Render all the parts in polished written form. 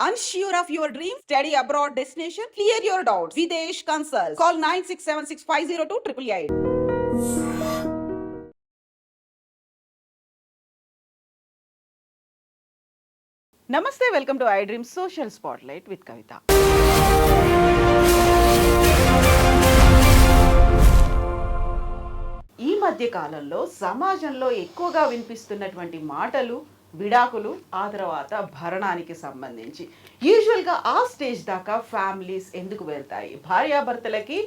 Unsure of your dream? Study abroad destination? Clear your doubts. Videsh Consult. Call 9676502888. నమస్తే, welcome to I dream social spotlight with Kavitha. ఈ మధ్య కాలంలో సమాజంలో ఎక్కువగా వినిపిస్తున్నటువంటి మాటలు విడాకులు, ఆ తర్వాత భరణానికి సంబంధించి. యూజువల్గా ఆ స్టేజ్ దాకా ఫ్యామిలీస్ ఎందుకు వెళ్తాయి, భార్యాభర్తలకి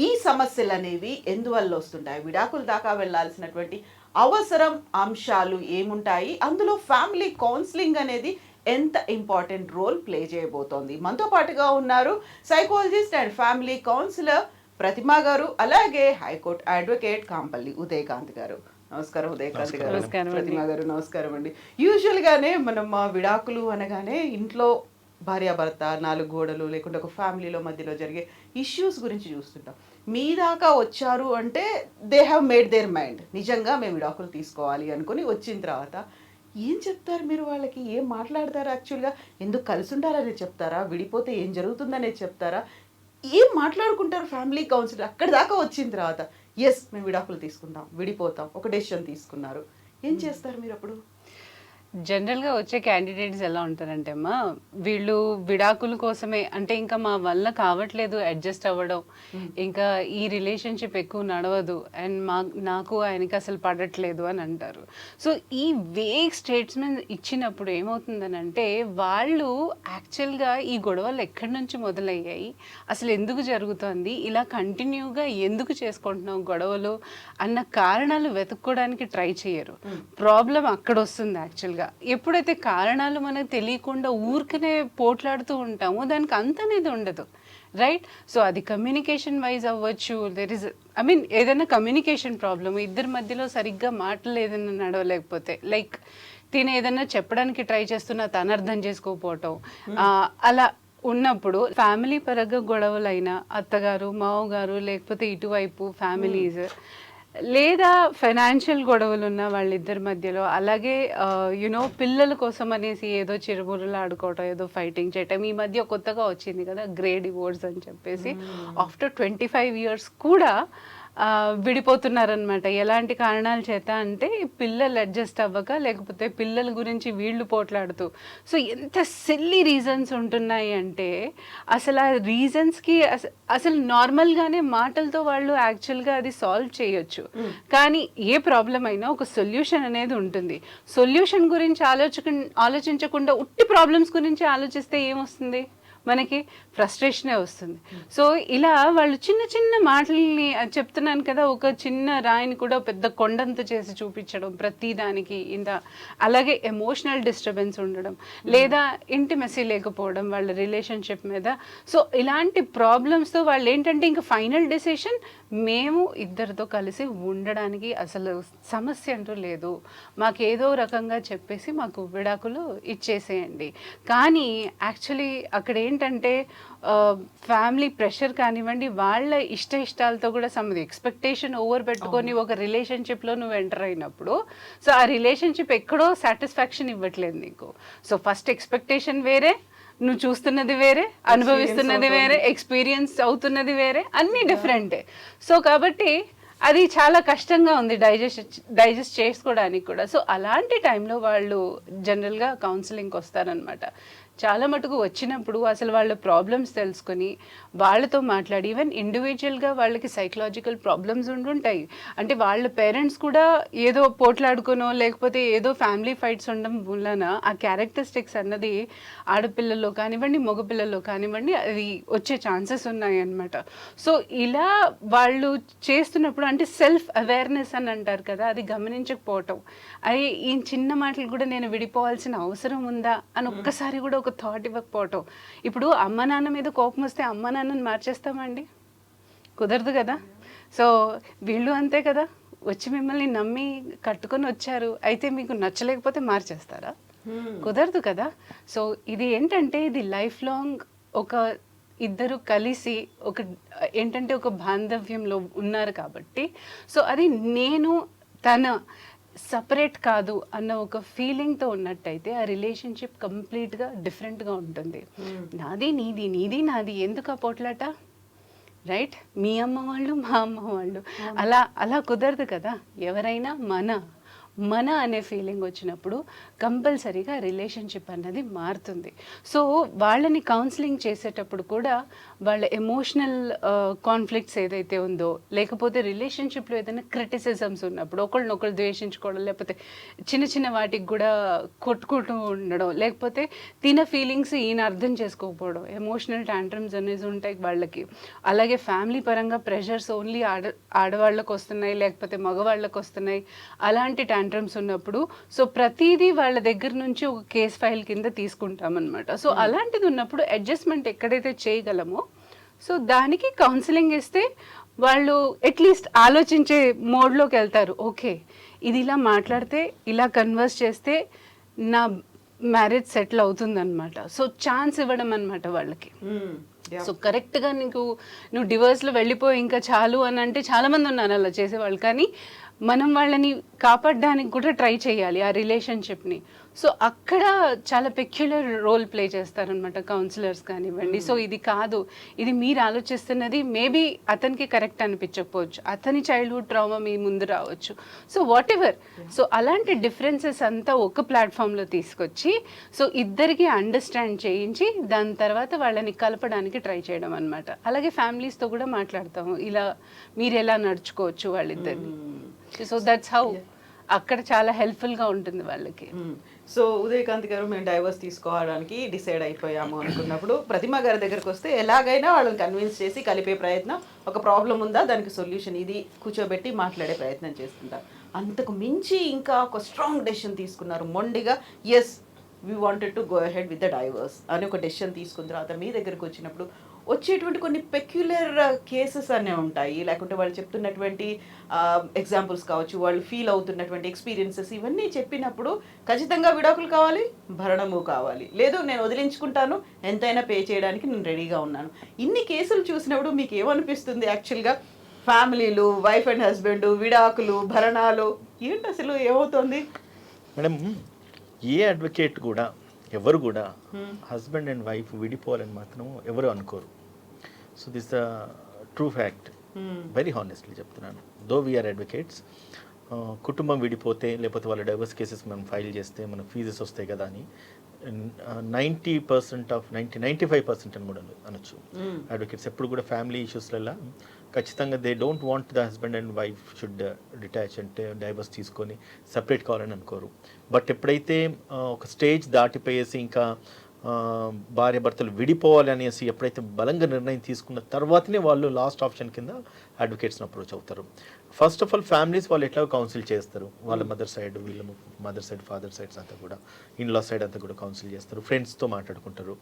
ఈ సమస్యలు అనేవి ఎందువల్ల వస్తుంటాయి, విడాకుల దాకా వెళ్ళాల్సినటువంటి అవసరం అంశాలు ఏముంటాయి, అందులో ఫ్యామిలీ కౌన్సిలింగ్ అనేది ఎంత ఇంపార్టెంట్ రోల్ ప్లే చేయబోతోంది. మనతో పాటుగా ఉన్నారు సైకాలజిస్ట్ అండ్ ఫ్యామిలీ కౌన్సిలర్ ప్రతిమా గారు, అలాగే హైకోర్టు అడ్వకేట్ కాంపల్లి ఉదయకాంత్ గారు. నమస్కారం ఉదయకాంత్ గారు. ప్రతిమా గారు నమస్కారం అండి. యూజువల్గానే మనం విడాకులు అనగానే ఇంట్లో భార్యాభర్త, 4 గోడలు, లేకుంటే ఒక ఫ్యామిలీలో మధ్యలో జరిగే ఇష్యూస్ గురించి చూస్తుంటాం. మీ దాకా వచ్చారు అంటే they have made their mind, నిజంగా మేము విడాకులు తీసుకోవాలి అనుకుని వచ్చిన తర్వాత ఏం చెప్తారు మీరు వాళ్ళకి? ఏం మాట్లాడతారు? యాక్చువల్గా ఎందుకు కలిసి ఉండాలని చెప్తారా, విడిపోతే ఏం జరుగుతుందనేది చెప్తారా, ఏం మాట్లాడుకుంటారు ఫ్యామిలీ కౌన్సిలర్? అక్కడి దాకా వచ్చిన తర్వాత ఎస్ మేము విడాకులు తీసుకుంటాం, విడిపోతాం, ఒక డెసిషన్ తీసుకున్నారు, ఏం చేస్తారు మీరు అప్పుడు? జనరల్గా వచ్చే క్యాండిడేట్స్ ఎలా ఉంటారంటే అమ్మా, వీళ్ళు విడాకుల కోసమే, అంటే ఇంకా మా వల్ల కావట్లేదు అడ్జస్ట్ అవ్వడం, ఇంకా ఈ రిలేషన్షిప్ ఎక్కువ నడవదు అండ్ నాకు ఆయనకి అసలు పడట్లేదు అని అంటారు. సో ఈ వేగ్ స్టేట్స్మెంట్ ఇచ్చినప్పుడు ఏమవుతుందని అంటే, వాళ్ళు యాక్చువల్గా ఈ గొడవలు ఎక్కడి నుంచి మొదలయ్యాయి, అసలు ఎందుకు జరుగుతుంది, ఇలా కంటిన్యూగా ఎందుకు చేసుకుంటున్నాం గొడవలు అన్న కారణాలు వెతుక్కోవడానికి ట్రై చేయరు. ప్రాబ్లం అక్కడ వస్తుంది యాక్చువల్గా. ఎప్పుడైతే కారణాలు మనకు తెలియకుండా ఊరికనే పోట్లాడుతూ ఉంటామో దానికి అంత అనేది ఉండదు, రైట్? సో అది కమ్యూనికేషన్ వైజ్ అవ్వచ్చు, ఏదైనా కమ్యూనికేషన్ ప్రాబ్లమ్, ఇద్దరి మధ్యలో సరిగ్గా మాటలు ఏదైనా నడవలేకపోతే, లైక్ తిని ఏదైనా చెప్పడానికి ట్రై చేస్తున్నా తను అర్థం చేసుకోకపోవటం, అలా ఉన్నప్పుడు ఫ్యామిలీ పరంగా గొడవలైనా అత్తగారు మావగారు, లేకపోతే ఇటువైపు ఫ్యామిలీస్, లేదా ఫైనాన్షియల్ గొడవలు ఉన్న వాళ్ళిద్దరి మధ్యలో, అలాగే యునో పిల్లల కోసం అనేసి ఏదో చిరుమురులు ఆడుకోవటం, ఏదో ఫైటింగ్ చేయటం. ఈ మధ్య కొత్తగా వచ్చింది కదా గ్రే డివోర్స్ అని చెప్పేసి, ఆఫ్టర్ 25 years కూడా విడిపోతున్నారనమాట. ఎలాంటి కారణాల చేత అంటే పిల్లలు అడ్జస్ట్ అవ్వక, లేకపోతే పిల్లల గురించి వీళ్ళు పోట్లాడుతూ. సో ఎంత సిల్లీ రీజన్స్ ఉంటున్నాయి అంటే, అసలు ఆ రీజన్స్కి అసలు నార్మల్గానే మాటలతో వాళ్ళు యాక్చువల్గా అది సాల్వ్ చేయొచ్చు. కానీ ఏ ప్రాబ్లం అయినా ఒక సొల్యూషన్ అనేది ఉంటుంది. సొల్యూషన్ గురించి ఆలోచించకుండా ఉట్టి ప్రాబ్లమ్స్ గురించి ఆలోచిస్తే ఏమొస్తుంది, మనకి ఫ్రస్ట్రేషనే వస్తుంది. సో ఇలా వాళ్ళు చిన్న చిన్న మాటల్ని చెప్తున్నాను కదా, ఒక చిన్న రాయిని కూడా పెద్ద కొండంత చేసి చూపించడం ప్రతిదానికి, అలాగే ఎమోషనల్ డిస్టర్బెన్స్ ఉండడం, లేదా ఇంటిమెసీ లేకపోవడం వాళ్ళ రిలేషన్షిప్ మీద. సో ఇలాంటి ప్రాబ్లమ్స్తో వాళ్ళు ఏంటంటే ఇంకా ఫైనల్ డెసిషన్, మేము ఇద్దరితో కలిసి ఉండడానికి అసలు సమస్య అంటూ లేదు, మాకు ఏదో రకంగా చెప్పేసి మాకు విడాకులు ఇచ్చేసేయండి. కానీ యాక్చువల్లీ అక్కడ ఏంటంటే ఫ్యామిలీ ప్రెషర్ కానివ్వండి, వాళ్ళ ఇష్టాలతో కూడా ఎక్స్పెక్టేషన్ ఓవర్ పెట్టుకొని ఒక రిలేషన్షిప్లో నువ్వు ఎంటర్ అయినప్పుడు, సో ఆ రిలేషన్షిప్ ఎక్కడో సాటిస్ఫాక్షన్ ఇవ్వట్లేదు నీకు. సో ఫస్ట్ ఎక్స్పెక్టేషన్ వేరే, నువ్వు చూస్తున్నది వేరే, అనుభవిస్తున్నది వేరే, ఎక్స్పీరియన్స్ అవుతున్నది వేరే, అన్నీ డిఫరెంటే. సో కాబట్టి అది చాలా కష్టంగా ఉంది డైజెస్ట్ చేసుకోవడానికి కూడా. సో అలాంటి టైంలో వాళ్ళు జనరల్గా కౌన్సిలింగ్కి వస్తారనమాట. చాలా మటుకు వచ్చినప్పుడు అసలు వాళ్ళ ప్రాబ్లమ్స్ తెలుసుకొని వాళ్ళతో మాట్లాడి, ఈవెన్ ఇండివిజువల్గా వాళ్ళకి సైకలాజికల్ ప్రాబ్లమ్స్ ఉండుంటాయి. అంటే వాళ్ళ పేరెంట్స్ కూడా ఏదో పోట్లాడుకునో, లేకపోతే ఏదో ఫ్యామిలీ ఫైట్స్ ఉండడం వలన ఆ క్యారెక్టరిస్టిక్స్ అన్నది ఆడపిల్లల్లో కానివ్వండి, మగపిల్లల్లో కానివ్వండి అది వచ్చే ఛాన్సెస్ ఉన్నాయి అన్నమాట. సో ఇలా వాళ్ళు చేస్తున్నప్పుడు, అంటే సెల్ఫ్ అవేర్నెస్ అని అంటారు కదా, అది గమనించకపోవటం, అది ఈ చిన్న మాటలు కూడా నేను విడిపోవాల్సిన అవసరం ఉందా అని ఒక్కసారి కూడా ఒక థాట్ ఇవ్వకపోవటం. ఇప్పుడు అమ్మ నాన్న మీద కోపం వస్తే అమ్మ నాన్నని మార్చేస్తామండి? కుదరదు కదా. సో వీళ్ళు అంతే కదా, వచ్చి మిమ్మల్ని నమ్మి కట్టుకొని వచ్చారు, అయితే మీకు నచ్చలేకపోతే మార్చేస్తారా? కుదరదు కదా. సో ఇది ఏంటంటే, ఇది లైఫ్ లాంగ్ ఒక ఇద్దరు కలిసి ఒక బాంధవ్యంలో ఉన్నారు కాబట్టి, సో అది నేను తన సపరేట్ కాదు అన్న ఒక ఫీలింగ్తో ఉన్నట్టయితే ఆ రిలేషన్షిప్ కంప్లీట్గా డిఫరెంట్గా ఉంటుంది. నాది నీది, నీది నాది, ఎందుకు ఆ పోట్లాట? రైట్? మీ అమ్మ వాళ్ళు, మా అమ్మ వాళ్ళు, అలా అలా కుదరదు కదా. ఎవరైనా మన అనే ఫీలింగ్ వచ్చినప్పుడు కంపల్సరీగా రిలేషన్షిప్ అన్నది మారుతుంది. సో వాళ్ళని కౌన్సిలింగ్ చేసేటప్పుడు కూడా వాళ్ళ ఎమోషనల్ కాన్ఫ్లిక్ట్స్ ఏదైతే ఉందో, లేకపోతే రిలేషన్షిప్లో ఏదైనా క్రిటిసిజమ్స్ ఉన్నప్పుడు ఒకళ్ళనొకళ్ళు ద్వేషించుకోవడం, లేకపోతే చిన్న చిన్న వాటికి కూడా కొట్టుకుంటూ ఉండడం, లేకపోతే తిన ఫీలింగ్స్ ఈయన అర్థం చేసుకోకపోవడం, ఎమోషనల్ టాంట్రమ్స్ అనేవి ఉంటాయి వాళ్ళకి. అలాగే ఫ్యామిలీ పరంగా ప్రెషర్స్ ఓన్లీ ఆడవాళ్ళకు వస్తున్నాయి, లేకపోతే మగవాళ్ళకు వస్తున్నాయి, అలాంటి టాంట్రమ్స్ ఉన్నప్పుడు సో ప్రతిదీ వాళ్ళ దగ్గర నుంచి ఒక కేస్ ఫైల్ కింద తీసుకుంటామన్నమాట. సో అలాంటిది ఉన్నప్పుడు అడ్జస్ట్మెంట్ ఎక్కడైతే చేయగలమో సో దానికి కౌన్సిలింగ్ ఇస్తే వాళ్ళు అట్లీస్ట్ ఆలోచించే మోడ్లోకి వెళ్తారు. ఓకే, ఇది ఇలా మాట్లాడితే, ఇలా కన్వర్స్ చేస్తే నా మ్యారేజ్ సెటిల్ అవుతుందన్నమాట. సో ఛాన్స్ ఇవ్వడం అనమాట వాళ్ళకి. సో కరెక్ట్గా నువ్వు డివోర్స్లో వెళ్ళిపోయి ఇంకా చాలు అని అంటే చాలామంది ఉన్నారు అలా చేసేవాళ్ళు. కానీ మనం వాళ్ళని కాపాడడానికి కూడా ట్రై చేయాలి ఆ రిలేషన్షిప్ని. సో అక్కడ చాలా పెక్యులర్ రోల్ ప్లే చేస్తారనమాట కౌన్సిలర్స్ కానివ్వండి. సో ఇది కాదు, ఇది మీరు ఆలోచిస్తున్నది మేబీ అతనికి కరెక్ట్ అనిపించకపోవచ్చు, అతని చైల్డ్హుడ్ ట్రామా మీ ముందు రావచ్చు. సో వాట్ ఎవర్, సో అలాంటి డిఫరెన్సెస్ అంతా ఒక ప్లాట్ఫామ్లో తీసుకొచ్చి సో ఇద్దరికి అండర్స్టాండ్ చేయించి దాని తర్వాత వాళ్ళని కలపడానికి ట్రై చేయడం అనమాట. అలాగే ఫ్యామిలీస్తో కూడా మాట్లాడతాము, ఇలా మీరు ఎలా నడుచుకోవచ్చు వాళ్ళిద్దరిని. సో దట్స్ హౌ అక్కడ చాలా హెల్ప్ఫుల్గా ఉంటుంది వాళ్ళకి. సో ఉదయకాంత్ గారు, మేము డైవర్స్ తీసుకోవడానికి డిసైడ్ అయిపోయాము అనుకున్నప్పుడు ప్రతిమ గారి దగ్గరకు వస్తే ఎలాగైనా వాళ్ళని కన్విన్స్ చేసి కలిపే ప్రయత్నం, ఒక ప్రాబ్లం ఉందా దానికి సొల్యూషన్ ఇది కూర్చోబెట్టి మాట్లాడే ప్రయత్నం చేస్తుంటారు. అంతకు మించి ఇంకా ఒక స్ట్రాంగ్ డెసిషన్ తీసుకున్నారు మొండిగా, yes we wanted to go ahead with the divorce అని ఒక డెసిషన్ తీసుకున్న తర్వాత మీ దగ్గరకు వచ్చినప్పుడు వచ్చేటువంటి కొన్ని పెక్యులర్ కేసెస్ అనే ఉంటాయి, లేకుంటే వాళ్ళు చెప్తున్నటువంటి ఎగ్జాంపుల్స్ కావచ్చు, వాళ్ళు ఫీల్ అవుతున్నటువంటి ఎక్స్పీరియన్సెస్, ఇవన్నీ చెప్పినప్పుడు ఖచ్చితంగా విడాకులు కావాలి, భరణము కావాలి, లేదు నేను వదిలించుకుంటాను, ఎంతైనా పే చేయడానికి నేను రెడీగా ఉన్నాను. ఇన్ని కేసులు చూసినప్పుడు మీకు ఏమనిపిస్తుంది యాక్చువల్గా? ఫ్యామిలీలు, వైఫ్ అండ్ హస్బెండ్, విడాకులు, భరణాలు, ఏంటి అసలు ఏమవుతుంది మేడం? ఏ అడ్వకేట్ కూడా ఎవరు కూడా హస్బెండ్ అండ్ వైఫ్ విడిపోవాలని మాత్రం ఎవరు అనుకోరు. So this the true fact, very honestly చెప్తున్నాను. దో వీఆర్ అడ్వకేట్స్, కుటుంబం విడిపోతే లేకపోతే వాళ్ళ డైవర్స్ కేసెస్ మనం ఫైల్ చేస్తే మన ఫీజెస్ వస్తాయి కదా అని 90% ఆఫ్ 95% అని కూడా అనొచ్చు. అడ్వకేట్స్ ఎప్పుడు కూడా ఫ్యామిలీ ఇష్యూస్లలో ఖచ్చితంగా they don't want the husband and wife should detach, అంటే డైవర్స్ తీసుకొని సపరేట్ కావాలని అనుకోరు. బట్ ఎప్పుడైతే ఒక స్టేజ్ దాటిపోయేసి ఇంకా భార్య భర్తలు విడిపోవాలి అనేసి ఎప్పుడైతే బలంగా నిర్ణయం తీసుకున్న తర్వాతనే వాళ్ళు లాస్ట్ ఆప్షన్ కింద అడ్వకేట్స్ని అప్రోచ్ అవుతారు. ఫస్ట్ ఆఫ్ ఆల్ ఫ్యామిలీస్ వాళ్ళు ఎట్లా కౌన్సిల్ చేస్తారు, వాళ్ళ మదర్ సైడ్, వీళ్ళ మదర్ సైడ్, ఫాదర్ సైడ్స్ అంతా కూడా, ఇన్లా సైడ్ అంతా కూడా కౌన్సిల్ చేస్తారు, ఫ్రెండ్స్తో మాట్లాడుకుంటారు.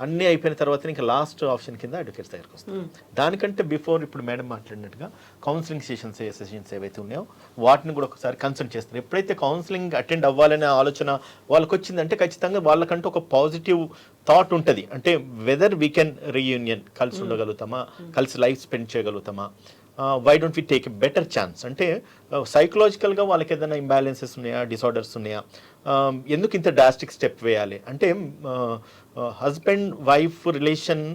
అన్నీ అయిపోయిన తర్వాత ఇంకా లాస్ట్ ఆప్షన్ కింద అడ్వకేట్స్ దగ్గరికి వస్తారు. దానికంటే బిఫోర్ ఇప్పుడు మేడం మాట్లాడినట్టుగా కౌన్సిలింగ్ సెషన్స్ ఏవైతే ఉన్నాయో వాటిని కూడా ఒకసారి కన్సల్ట్ చేస్తారు. ఎప్పుడైతే కౌన్సిలింగ్ అటెండ్ అవ్వాలనే ఆలోచన వాళ్ళకి వచ్చిందంటే ఖచ్చితంగా వాళ్ళకంటూ ఒక పాజిటివ్ థాట్ ఉంటుంది. అంటే వెదర్ వీ కెన్ రీయూనియన్, కలిసి ఉండగలుగుతామా, కలిసి లైఫ్ స్పెండ్ చేయగలుగుతామా, why don't we take a better chance, అంటే సైకలాజికల్గా వాళ్ళకి ఏదైనా ఇంబ్యాలెన్సెస్ ఉన్నాయా, డిసార్డర్స్ ఉన్నాయా, ఎందుకు ఇంత డ్రాస్టిక్ స్టెప్ వేయాలి అంటే హస్బెండ్ వైఫ్ రిలేషన్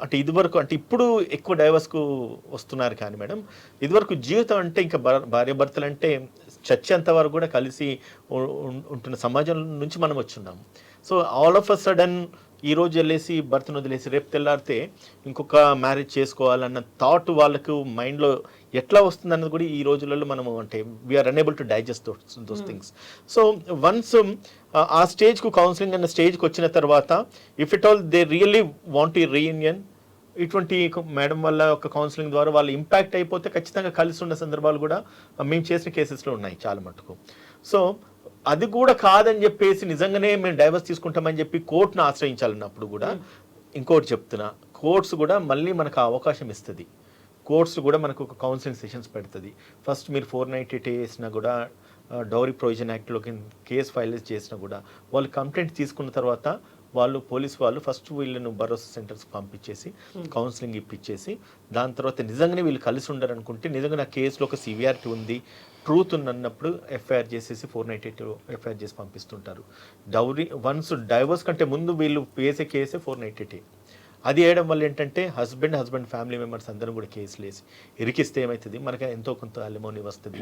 అంటే ఇదివరకు, అంటే ఇప్పుడు ఎక్కువ డైవర్స్కు వస్తున్నారు కానీ మేడం ఇదివరకు జీవితం అంటే ఇంకా భార్యాభర్తలు అంటే చచ్చేంత వరకు కూడా కలిసి ఉంటున్న సమాజం నుంచి మనం వచ్చున్నాము. So all of a sudden ఈరోజు వెళ్ళేసి భర్తను వదిలేసి రేపు తెల్లారితే ఇంకొక మ్యారేజ్ చేసుకోవాలన్న థాట్ వాళ్ళకు మైండ్లో ఎట్లా వస్తుంది అన్నది కూడా ఈ రోజులలో మనము అంటే we are unable to digest those things. So once ఆ స్టేజ్కు కౌన్సిలింగ్ అన్న స్టేజ్కి వచ్చిన తర్వాత if at all they really want ఈ రీయూనియన్, ఇటువంటి మేడం వల్ల ఒక కౌన్సిలింగ్ ద్వారా వాళ్ళు ఇంపాక్ట్ అయిపోతే ఖచ్చితంగా కలిసి ఉన్న సందర్భాలు కూడా మేము చేసిన కేసెస్లో ఉన్నాయి చాలా మటుకు. సో అది కూడా కాదని చెప్పేసి నిజంగానే మేము డైవర్స్ తీసుకుంటామని చెప్పి కోర్టును ఆశ్రయించాలన్నప్పుడు కూడా ఇంకోటి చెప్తున్నా, కోర్ట్స్ కూడా మళ్ళీ మనకు అవకాశం ఇస్తుంది. కోర్ట్స్ కూడా మనకు ఒక కౌన్సిలింగ్ సెషన్స్ పెడుతుంది. ఫస్ట్ మీరు 498 వేసినా కూడా, డౌరీ ప్రొవిజన్ యాక్ట్లోకి కేసు ఫైల్ చేసినా కూడా వాళ్ళు కంప్లైంట్ తీసుకున్న తర్వాత వాళ్ళు పోలీస్ వాళ్ళు ఫస్ట్ వీళ్ళను భరోసా సెంటర్స్కి పంపించేసి కౌన్సిలింగ్ ఇప్పించేసి దాని తర్వాత నిజంగానే వీళ్ళు కలిసి ఉండరు అనుకుంటే నిజంగా నా కేసులో ఒక సివియారిటీ ఉంది ట్రూత్ ఉన్నప్పుడు ఎఫ్ఐఆర్ చేసేసి 498 ఎఫ్ఐఆర్ చేసి పంపిస్తుంటారు. వన్స్ డైవర్స్ కంటే ముందు వీళ్ళు వేసే కేసే 498. అది వేయడం వల్ల ఏంటంటే హస్బెండ్ ఫ్యామిలీ మెంబర్స్ అందరూ కూడా కేసులు వేసి ఇరికిస్తే ఏమవుతుంది, మనకి ఎంతో కొంత అలిమోని వస్తుంది,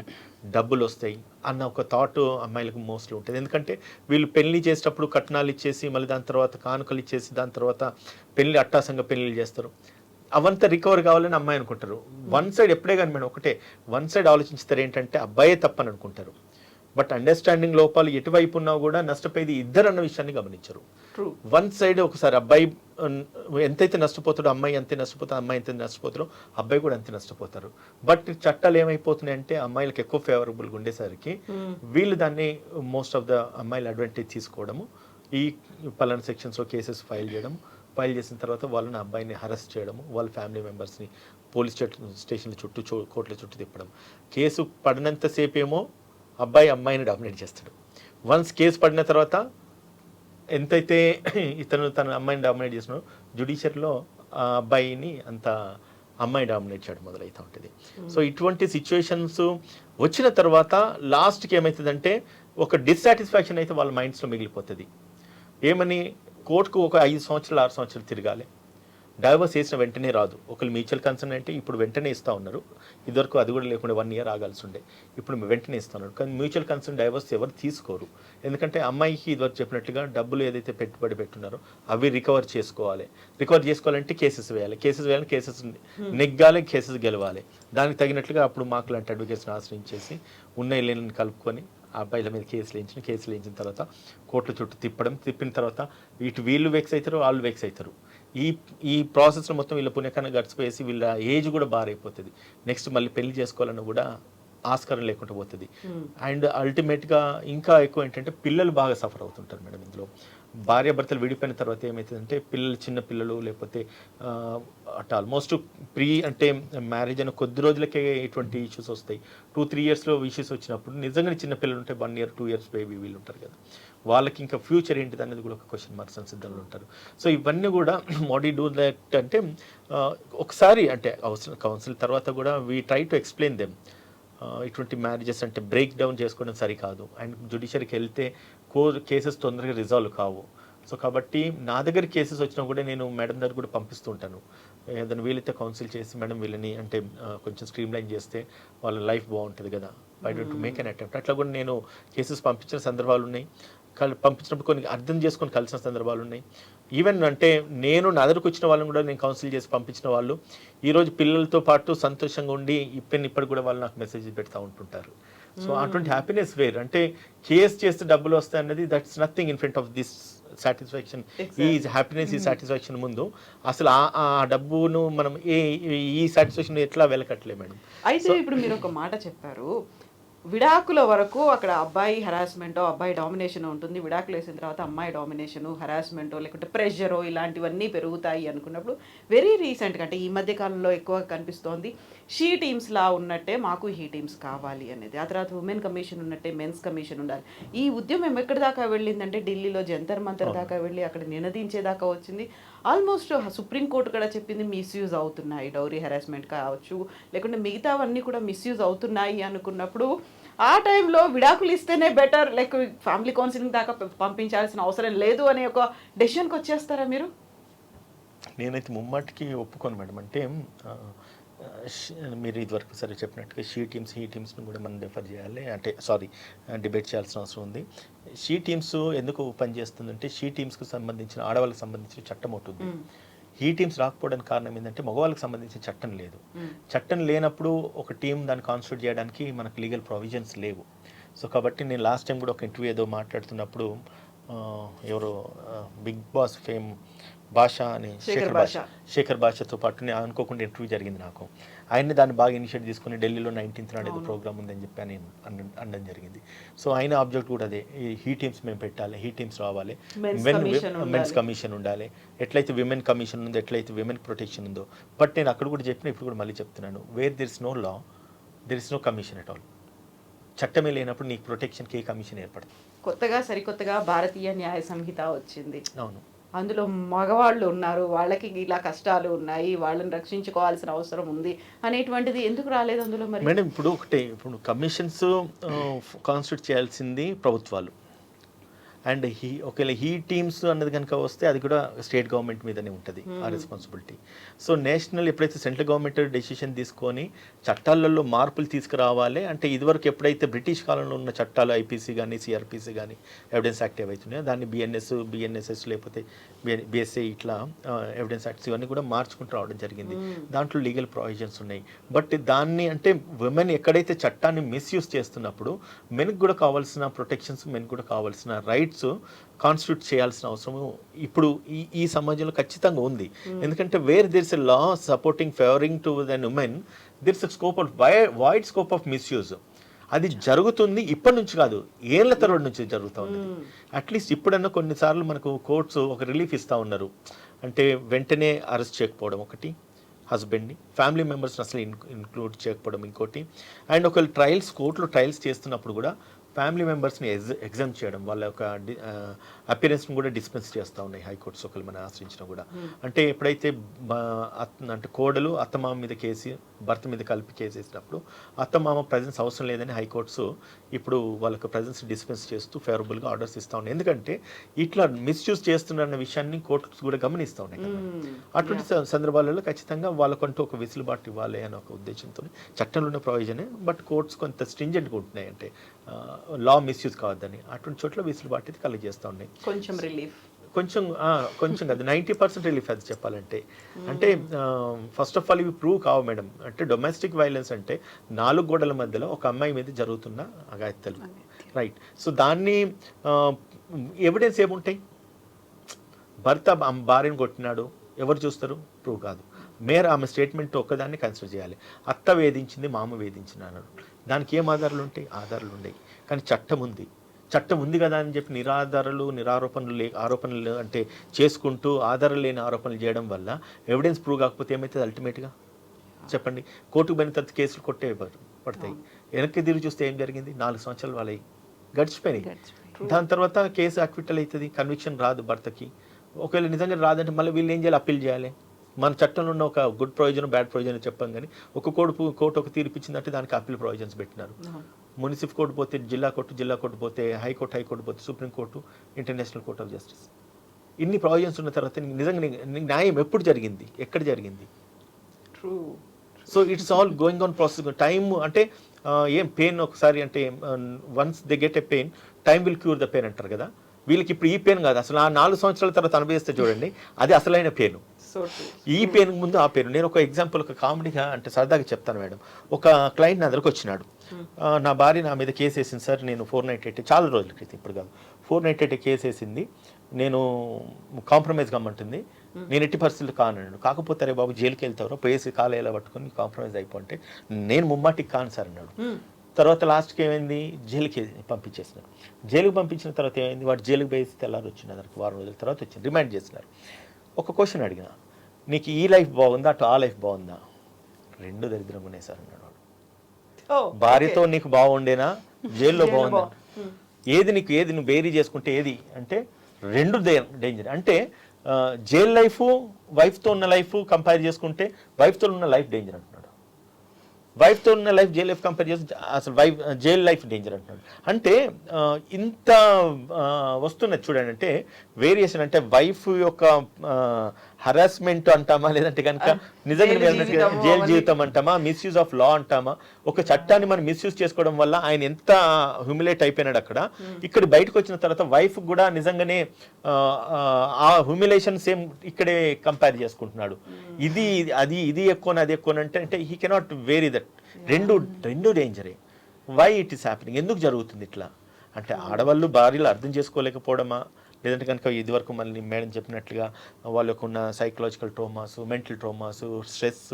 డబ్బులు వస్తాయి అన్న ఒక థాట్ అమ్మాయిలకు మోస్ట్లీ ఉంటుంది. ఎందుకంటే వీళ్ళు పెళ్లి చేసేటప్పుడు కట్నాలు ఇచ్చేసి మళ్ళీ దాని తర్వాత కానుకలు ఇచ్చేసి దాని తర్వాత పెళ్లి అట్టాసంగా పెళ్లిళ్ళు చేస్తారు. అవంతా రికవర్ కావాలని అమ్మాయి అనుకుంటారు. వన్ సైడ్ ఎప్పుడే కానీ మేడం ఒకటే వన్ సైడ్ ఆలోచిస్తారు ఏంటంటే అబ్బాయే తప్పని అనుకుంటారు. బట్ అండర్స్టాండింగ్ లోపాలు ఎటువైపు ఉన్నా కూడా నష్టపోయేది ఇద్దరు అన్న విషయాన్ని గమనించరు. వన్ సైడ్ ఒకసారి అబ్బాయి ఎంతైతే నష్టపోతాడో అమ్మాయి అంతే నష్టపోతాడు, అమ్మాయి ఎంత నష్టపోతారో అబ్బాయి కూడా అంతే నష్టపోతారు. బట్ చట్టాలు ఏమైపోతున్నాయంటే అమ్మాయిలకు ఎక్కువ ఫేవరబుల్గా ఉండేసరికి వీళ్ళు దాన్ని మోస్ట్ ఆఫ్ ద అమ్మాయిల అడ్వాంటేజ్ తీసుకోవడము, ఈ పలానా సెక్షన్స్లో కేసెస్ ఫైల్ చేసిన తర్వాత వాళ్ళని అబ్బాయిని అరెస్ట్ చేయడము, వాళ్ళ ఫ్యామిలీ మెంబర్స్ని పోలీస్ స్టేషన్ల చుట్టూ కోర్టుల చుట్టూ తిప్పడం. కేసు పడినంతసేపు ఏమో అబ్బాయి అమ్మాయిని డామినేట్ చేస్తాడు. వన్స్ కేసు పడిన తర్వాత ఎంతైతే తన అమ్మాయిని డామినేట్ చేసినాడో జ్యుడిషియరీలో ఆ అబ్బాయిని అంత అమ్మాయి డామినేట్ చేయడం మొదలవుతూ ఉంటుంది. సో ఇటువంటి సిచ్యువేషన్స్ వచ్చిన తర్వాత లాస్ట్కి ఏమవుతుందంటే ఒక డిస్సాటిస్ఫాక్షన్ అయితే వాళ్ళ మైండ్స్లో మిగిలిపోతుంది. ఏమని కోర్టుకు ఒక 5 సంవత్సరాలు 6 సంవత్సరాలు తిరగాలి, డైవర్స్ చేసిన వెంటనే రాదు. ఒకళ్ళు మ్యూచువల్ కన్సర్న్ అంటే ఇప్పుడు వెంటనే ఇస్తూ ఉన్నారు, ఇదివరకు అది కూడా లేకుండా 1 year ఆగాల్సి ఉండే, ఇప్పుడు వెంటనే ఇస్తూ ఉన్నారు. కానీ మ్యూచువల్ కన్సర్న్ డైవర్స్ ఎవరు తీసుకోరు. ఎందుకంటే అమ్మాయికి ఇదివరకు చెప్పినట్టుగా డబ్బులు ఏదైతే పెట్టుబడి పెట్టున్నారో అవి రికవర్ చేసుకోవాలంటే కేసెస్ వేయాలి, కేసెస్ నెగ్గాలి, కేసెస్ గెలవాలి. దానికి తగినట్లుగా అప్పుడు మాకు లాంటి అడ్వకేట్స్ని ఆశ్రయించేసి ఉన్న ఇళ్ళని కలుపుకొని ఆ అబ్బాయిల మీద కేసులు వేయించిన తర్వాత కోర్టుల చుట్టూ తిప్పిన తర్వాత ఇటు వీళ్ళు వెక్స్ అవుతారు, వాళ్ళు వెక్స్ అవుతారు. ఈ ప్రాసెస్లో మొత్తం వీళ్ళ పుణ్యకన్నా గడిచిపోయేసి వీళ్ళ ఏజ్ కూడా బారైపోతుంది. నెక్స్ట్ మళ్ళీ పెళ్లి చేసుకోవాలన్నా కూడా ఆస్కారం లేకుండా పోతుంది. అండ్ అల్టిమేట్గా ఇంకా ఎక్కువ ఏంటంటే పిల్లలు బాగా సఫర్ అవుతుంటారు మేడం. ఇందులో భార్యాభర్తలు విడిపోయిన తర్వాత ఏమవుతుందంటే చిన్న పిల్లలు లేకపోతే ఆల్మోస్ట్ అంటే మ్యారేజ్ అయిన కొద్ది రోజులకే ఇటువంటి ఇష్యూస్ వస్తాయి. 2-3 yearsలో ఇష్యూస్ వచ్చినప్పుడు నిజంగానే చిన్న పిల్లలు ఉంటే 1 year 2 years బేబీ వీళ్ళు ఉంటారు కదా, వాళ్ళకి ఇంకా ఫ్యూచర్ ఏంటిది అనేది కూడా ఒక క్వశ్చన్ మార్క్స్ అని సిద్ధంగా ఉంటారు. సో ఇవన్నీ కూడా వాట్ యూ డూ దట్ అంటే ఒకసారి అంటే కౌన్సిల్ తర్వాత కూడా we try to explain them ఇటువంటి మ్యారేజెస్ అంటే బ్రేక్ డౌన్ చేసుకోవడం సరికాదు. అండ్ జ్యుడిషియరీకి వెళ్తే కేసెస్ తొందరగా రిజాల్వ్ కావు. సో కాబట్టి నా దగ్గర కేసెస్ వచ్చినా కూడా నేను మేడం దగ్గర కూడా పంపిస్తూ ఉంటాను. ఏదైనా వీలైతే కౌన్సిల్ చేసి మేడం వీళ్ళని అంటే కొంచెం స్ట్రీమ్లైన్ చేస్తే వాళ్ళ లైఫ్ బాగుంటుంది కదా, I don't make an attempt. అట్లా కూడా నేను కేసెస్ పంపించిన సందర్భాలు ఉన్నాయి, పంపించినప్పుడు కొన్ని అర్థం చేసుకొని కలిసిన సందర్భాలు ఉన్నాయి. ఈవెన్ అంటే నేను నా దగ్గరకు వచ్చిన వాళ్ళని కూడా నేను కౌన్సిల్ చేసి పంపించిన వాళ్ళు ఈరోజు పిల్లలతో పాటు సంతోషంగా ఉండి ఇప్పటికి కూడా వాళ్ళు నాకు మెసేజ్ పెడతా ఉంటుంటారు. సో అటువంటి హ్యాపీనెస్ వేర్. అంటే కేసు చేస్తే డబ్బులు వస్తాయి అన్నది that's nothing in front of this satisfaction. ఈ హ్యాపీనెస్ ఈ సాటిస్ఫాక్షన్ ముందు అసలు ఆ డబ్బును మనం ఈ సాటిస్ఫాక్షన్ ఎట్లా వెలకట్లే మేడం. అయితే ఇప్పుడు మీరు ఒక మాట చెప్పారు, విడాకుల వరకు అక్కడ అబ్బాయి హెరాస్మెంటో అబ్బాయి డామినేషన్ ఉంటుంది, విడాకులు వేసిన తర్వాత అమ్మాయి డామినేషను హెరాస్మెంటో లేకుంటే ప్రెషరో ఇలాంటివన్నీ పెరుగుతాయి అనుకున్నప్పుడు వెరీ రీసెంట్గా అంటే ఈ మధ్య కాలంలో ఎక్కువగా కనిపిస్తోంది షీ టీమ్స్లా ఉన్నట్టే మాకు హీ టీమ్స్ కావాలి అనేది. ఆ తర్వాత ఉమెన్ కమిషన్ ఉన్నట్టే మెన్స్ కమిషన్ ఉండాలి. ఈ ఉద్యమం ఎక్కడి దాకా వెళ్ళిందంటే ఢిల్లీలో జంతర్ మంతర్ దాకా వెళ్ళి అక్కడ నినదించేదాకా వచ్చింది. ఆల్మోస్ట్ సుప్రీంకోర్టు కూడా చెప్పింది మిస్యూజ్ అవుతున్నాయి, డౌరీ హెరాస్మెంట్ కావచ్చు లేకుంటే మిగతావన్నీ కూడా మిస్యూజ్ అవుతున్నాయి అనుకున్నప్పుడు ఆ టైంలో విడాకులు ఇస్తేనే బెటర్, లైక్ ఫ్యామిలీ కౌన్సిలింగ్ దాకా పంపించాల్సిన అవసరం లేదు అనే ఒక డెసిషన్కి వచ్చేస్తారా మీరు? నేనైతే ముమ్మాటికి ఒప్పుకోను మేడం. అంటే మీరు ఇదివరకు సరే చెప్పినట్టుగా హీ టీమ్స్ని కూడా మనం డిఫర్ చేయాలి, అంటే డిబేట్ చేయాల్సిన అవసరం ఉంది. షీ టీమ్స్ ఎందుకు పనిచేస్తుందంటే షీ టీమ్స్కి సంబంధించిన ఆడవాళ్ళకి సంబంధించిన చట్టం ఉంటుంది. ఈ టీమ్స్ రాకపోవడానికి కారణం ఏంటంటే మగవాళ్ళకి సంబంధించిన చట్టం లేదు. చట్టం లేనప్పుడు ఒక టీం దాన్ని కాన్స్టిట్యూట్ చేయడానికి మనకు లీగల్ ప్రొవిజన్స్ లేవు. సో కాబట్టి నేను లాస్ట్ టైం కూడా ఒక ఇంటర్వ్యూ ఏదో మాట్లాడుతున్నప్పుడు ఎవరో బిగ్ బాస్ ఫేమ్ భాష అని శేఖర్ భాషతో పాటు నేను అనుకోకుండా ఇంటర్వ్యూ జరిగింది నాకు. ఆయన్ని దాన్ని బాగా ఇనిషియేట్ తీసుకుని ఢిల్లీలో 19th నాడు ఏదో ప్రోగ్రామ్ ఉందని చెప్పి అని అనడం జరిగింది. సో ఆయన ఆబ్జెక్ట్ కూడా అదే, ఈ టీమ్స్ మేము పెట్టాలి, ఈ టీమ్స్ రావాలి, మెన్స్ కమిషన్ ఉండాలి. ఎట్లయితే విమెన్ కమిషన్ ఉందో, ఎట్లయితే విమెన్ ప్రొటెక్షన్ ఉందో. బట్ నేను అక్కడ కూడా చెప్పిన, ఇప్పుడు కూడా మళ్ళీ చెప్తున్నాను, where there is no law there is no commission at all. చట్టమే లేనప్పుడు నీకు ప్రొటెక్షన్కి ఏ కమిషన్ ఏర్పడుతుంది? సరికొత్తగా భారతీయ న్యాయ సంహిత వచ్చింది. అవును. అందులో మగవాళ్ళు ఉన్నారు, వాళ్ళకి ఇలా కష్టాలు ఉన్నాయి, వాళ్ళని రక్షించుకోవాల్సిన అవసరం ఉంది అనేటువంటిది ఎందుకు రాలేదు అందులో మరి? మేడం ఇప్పుడు ఒకటే, ఇప్పుడు కమిషన్స్ కాన్స్టిట్యూట్ చేయాల్సింది ప్రభుత్వాలు, అండ్ ఒకవేళ టీమ్స్ అన్నది కనుక వస్తే అది కూడా స్టేట్ గవర్నమెంట్ మీదనే ఉంటుంది ఆ రెస్పాన్సిబిలిటీ. సో నేషనల్ ఎప్పుడైతే సెంట్రల్ గవర్నమెంట్ డెసిషన్ తీసుకొని చట్టాలలో మార్పులు తీసుకురావాలి అంటే, ఇదివరకు ఎప్పుడైతే బ్రిటిష్ కాలంలో ఉన్న చట్టాలు ఐపీసీ కానీ సిఆర్పిసి కానీ ఎవిడెన్స్ యాక్ట్ ఏవైతున్నాయో దాన్ని బిఎన్ఎస్ఎస్ లేకపోతే బిఎస్ఏ ఇట్లా ఎవిడెన్స్ యాక్ట్స్ ఇవన్నీ కూడా మార్చుకుంటూ రావడం జరిగింది. దాంట్లో లీగల్ ప్రొవిజన్స్ ఉన్నాయి. బట్ దాన్ని అంటే విమెన్ ఎక్కడైతే చట్టాన్ని మిస్యూజ్ చేస్తున్నప్పుడు మెన్కి కూడా కావాల్సిన ప్రొటెక్షన్స్, మెన్కి కూడా కావాల్సిన రైట్స్ కాన్స్టిట్యూట్ చేయాల్సిన అవసరం ఇప్పుడు ఈ సమాజంలో ఖచ్చితంగా ఉంది. ఎందుకంటే where there is a law supporting favouring to then women, there is a scope of wide scope of misuse. అది జరుగుతుంది, ఇప్పటి నుంచి కాదు, ఏళ్ల తరబడి నుంచి జరుగుతూ ఉంది. అట్లీస్ట్ ఇప్పుడన్నా కొన్నిసార్లు మనకు కోర్ట్స్ ఒక రిలీఫ్ ఇస్తూ ఉన్నారు. అంటే వెంటనే అరెస్ట్ చేయకపోవడం ఒకటి, హస్బెండ్ని, ఫ్యామిలీ మెంబర్స్ని అసలు ఇంక్లూడ్ చేయకపోవడం ఇంకోటి, అండ్ ఒకవేళ కోర్టులో ట్రయల్స్ చేస్తున్నప్పుడు కూడా ఫ్యామిలీ మెంబర్స్ని ఎగ్జామ్ చేయడం, వాళ్ళ యొక్క అపియరెన్స్ని కూడా డిస్పెన్స్ చేస్తూ ఉన్నాయి హైకోర్ట్స్ ఒకళ్ళు మనం ఆశ్రయించినా కూడా. అంటే ఎప్పుడైతే అంటే కోడలు అత్తమామ మీద కేసు, భర్త మీద కలిపి కేసు వేసినప్పుడు అత్తమామ ప్రజెన్స్ అవసరం లేదని హైకోర్ట్స్ ఇప్పుడు వాళ్ళకి ప్రజెన్స్ డిస్పెన్స్ చేస్తూ ఫేవరబుల్గా ఆర్డర్స్ ఇస్తూ ఉన్నాయి. ఎందుకంటే ఇట్లా మిస్యూజ్ చేస్తున్నారన్న విషయాన్ని కోర్ట్స్ కూడా గమనిస్తూ ఉన్నాయి కదా. అటువంటి సందర్భాలలో ఖచ్చితంగా వాళ్ళకంటూ ఒక వెసులుబాటు ఇవ్వాలి అనే ఒక ఉద్దేశంతో చట్టంలో ఉన్న ప్రొవిజనే, బట్ కోర్ట్స్ కొంత స్ట్రింజెంట్గా ఉంటున్నాయి. అంటే లా మిస్యూజ్ కావద్దని అటువంటి చోట్ల వెసులుబాటు కలిగి చేస్తూ ఉన్నాయి. కొంచెం రిలీఫ్, కొంచెం కాదు 90% రిలీఫ్ అది చెప్పాలంటే. అంటే ఫస్ట్ ఆఫ్ ఆల్ ఇవి ప్రూవ్ కావు మేడం. అంటే డొమెస్టిక్ వైలెన్స్ అంటే 4 గోడల మధ్యలో ఒక అమ్మాయి మీద జరుగుతున్న అఘాయిత్యాలు, రైట్. సో దాన్ని ఎవిడెన్స్ ఏముంటాయి? భర్త భార్యను కొట్టినాడు, ఎవరు చూస్తారు? ప్రూవ్ కాదు. ఆమె స్టేట్మెంట్ ఒక్కదాన్ని కన్సిడర్ చేయాలి. అత్త వేధించింది, మామ వేధించిన అన్నాడు, దానికి ఏం ఆధారాలు ఉంటాయి? ఆధారాలు ఉన్నాయి. కానీ చట్టం ఉంది కదా అని చెప్పి ఆరోపణలు అంటే చేసుకుంటూ ఆధారాలు లేని ఆరోపణలు చేయడం వల్ల ఎవిడెన్స్ ప్రూవ్ కాకపోతే ఏమవుతుంది అల్టిమేట్గా? చెప్పండి. కోర్టుకు పోయిన తర్వాత కేసులు పడతాయి. వెనక్కి తిరిగి చూస్తే ఏం జరిగింది? 4 సంవత్సరాలు వాళ్ళవి గడిచిపోయినాయి. దాని తర్వాత కేసు అక్విటల్ అవుతుంది, కన్విక్షన్ రాదు భర్తకి. ఒకవేళ నిజంగా రాదంటే మళ్ళీ వీళ్ళు ఏం చేయాలి? అప్పీల్ చేయాలి. మన చట్టంలో ఉన్న ఒక గుడ్ ప్రొవిజన్, బ్యాడ్ ప్రొవిజన్ చెప్పాం. కానీ ఒక కోర్టు ఒక తీర్పు ఇచ్చిందంటే దానికి అప్పీల్ ప్రొవిజన్స్ పెట్టినారు. మున్సిపల్ కోర్టు పోతే జిల్లా కోర్టు పోతే హైకోర్టు పోతే supreme court, international court of justice. ఇన్ని ప్రొవిజన్స్ ఉన్న తర్వాత నిజంగా న్యాయం ఎప్పుడు జరిగింది? ఎక్కడ జరిగింది? So it's all going on process. Time అంటే ఏం పెయిన్ ఒకసారి అంటే once they get a pain, time will cure the pain అంటారు కదా. వీళ్ళకి ఇప్పుడు ఈ పెయిన్ కాదు, అసలు ఆ 4 సంవత్సరాల తర్వాత అనుభవిస్తే చూడండి, అది అసలైన పెయిన్. ఈ పెయిన్ ముందు ఆ పెయిన్. నేను ఒక ఎగ్జాంపుల్, ఒక కామెడీగా అంటే సరదాగా చెప్తాను మేడం. ఒక క్లయింట్ నా దగ్గరకు వచ్చినాడు, నా భార్య నా మీద కేసు వేసింది సార్, నేను 498 చాలా రోజుల క్రితం, ఇప్పుడు కాదు, 498 కేసు వేసింది, నేను కాంప్రమైజ్ కమ్మంటుంది, నేను ఎట్టి పరిస్థితులు కానన్నాడు. కాకపోతే రే బాబు జైలుకి వెళ్తారో పోయేసి కాలు ఎలా పట్టుకొని కాంప్రమైజ్ అయిపోతే నేను ముమ్మాటికి కాను సార్ అన్నాడు. తర్వాత లాస్ట్కి ఏమైంది? జైలుకి పంపించేసినారు. జైలుకి పంపించిన తర్వాత ఏమైంది? వాడు జైలుకి పోయేసి తెల్లారి వచ్చిన దానికి వారం రోజుల తర్వాత వచ్చింది, రిమాండ్ చేసినారు. ఒక క్వశ్చన్ అడిగిన, నీకు ఈ లైఫ్ బాగుందా అటు ఆ లైఫ్ బాగుందా? 2 దరిద్రంగా ఉన్నాయి సార్ అన్నాడు. భార్యతో నీకు బాగుండేనా, జైల్లో బాగుందా? ఏది నువ్వు బేరీ చేసుకుంటే ఏది అంటే 2 డేంజర్. అంటే జైల్ లైఫ్, వైఫ్తో ఉన్న లైఫ్ కంపేర్ చేసుకుంటే వైఫ్తో ఉన్న లైఫ్ డేంజర్ అంటున్నాడు. వైఫ్తో ఉన్న లైఫ్ జైల్ లైఫ్ కంపేర్ చేసి అసలు జైల్ లైఫ్ డేంజర్ అంటున్నాడు. అంటే ఇంత వస్తున్నది చూడండి. అంటే వేరియేషన్ అంటే వైఫ్ యొక్క హరాస్మెంట్ అంటామా, లేదంటే కనుక నిజంగా జైలు జీవితం అంటామా, మిస్యూజ్ ఆఫ్ లా అంటామా? ఒక చట్టాన్ని మనం మిస్యూజ్ చేసుకోవడం వల్ల ఆయన ఎంత హ్యూమిలేట్ అయిపోయినాడు అక్కడ. ఇక్కడ బయటకు వచ్చిన తర్వాత వైఫ్ కూడా నిజంగానే ఆ హ్యూమిలేషన్ సేమ్ ఇక్కడే కంపేర్ చేసుకుంటున్నాడు. ఇది ఎక్కువ అది ఎక్కువ అంటే హీ కెనాట్ వేరీ దట్. రెండు డేంజరే. Why it is happening? ఎందుకు జరుగుతుంది ఇట్లా? అంటే ఆడవాళ్ళు భార్యలు అర్థం చేసుకోలేకపోవడమా, లేదంటే కనుక ఇదివరకు మళ్ళీ మేడం చెప్పినట్లుగా వాళ్ళకు ఉన్న psychological traumas, mental traumas, stress,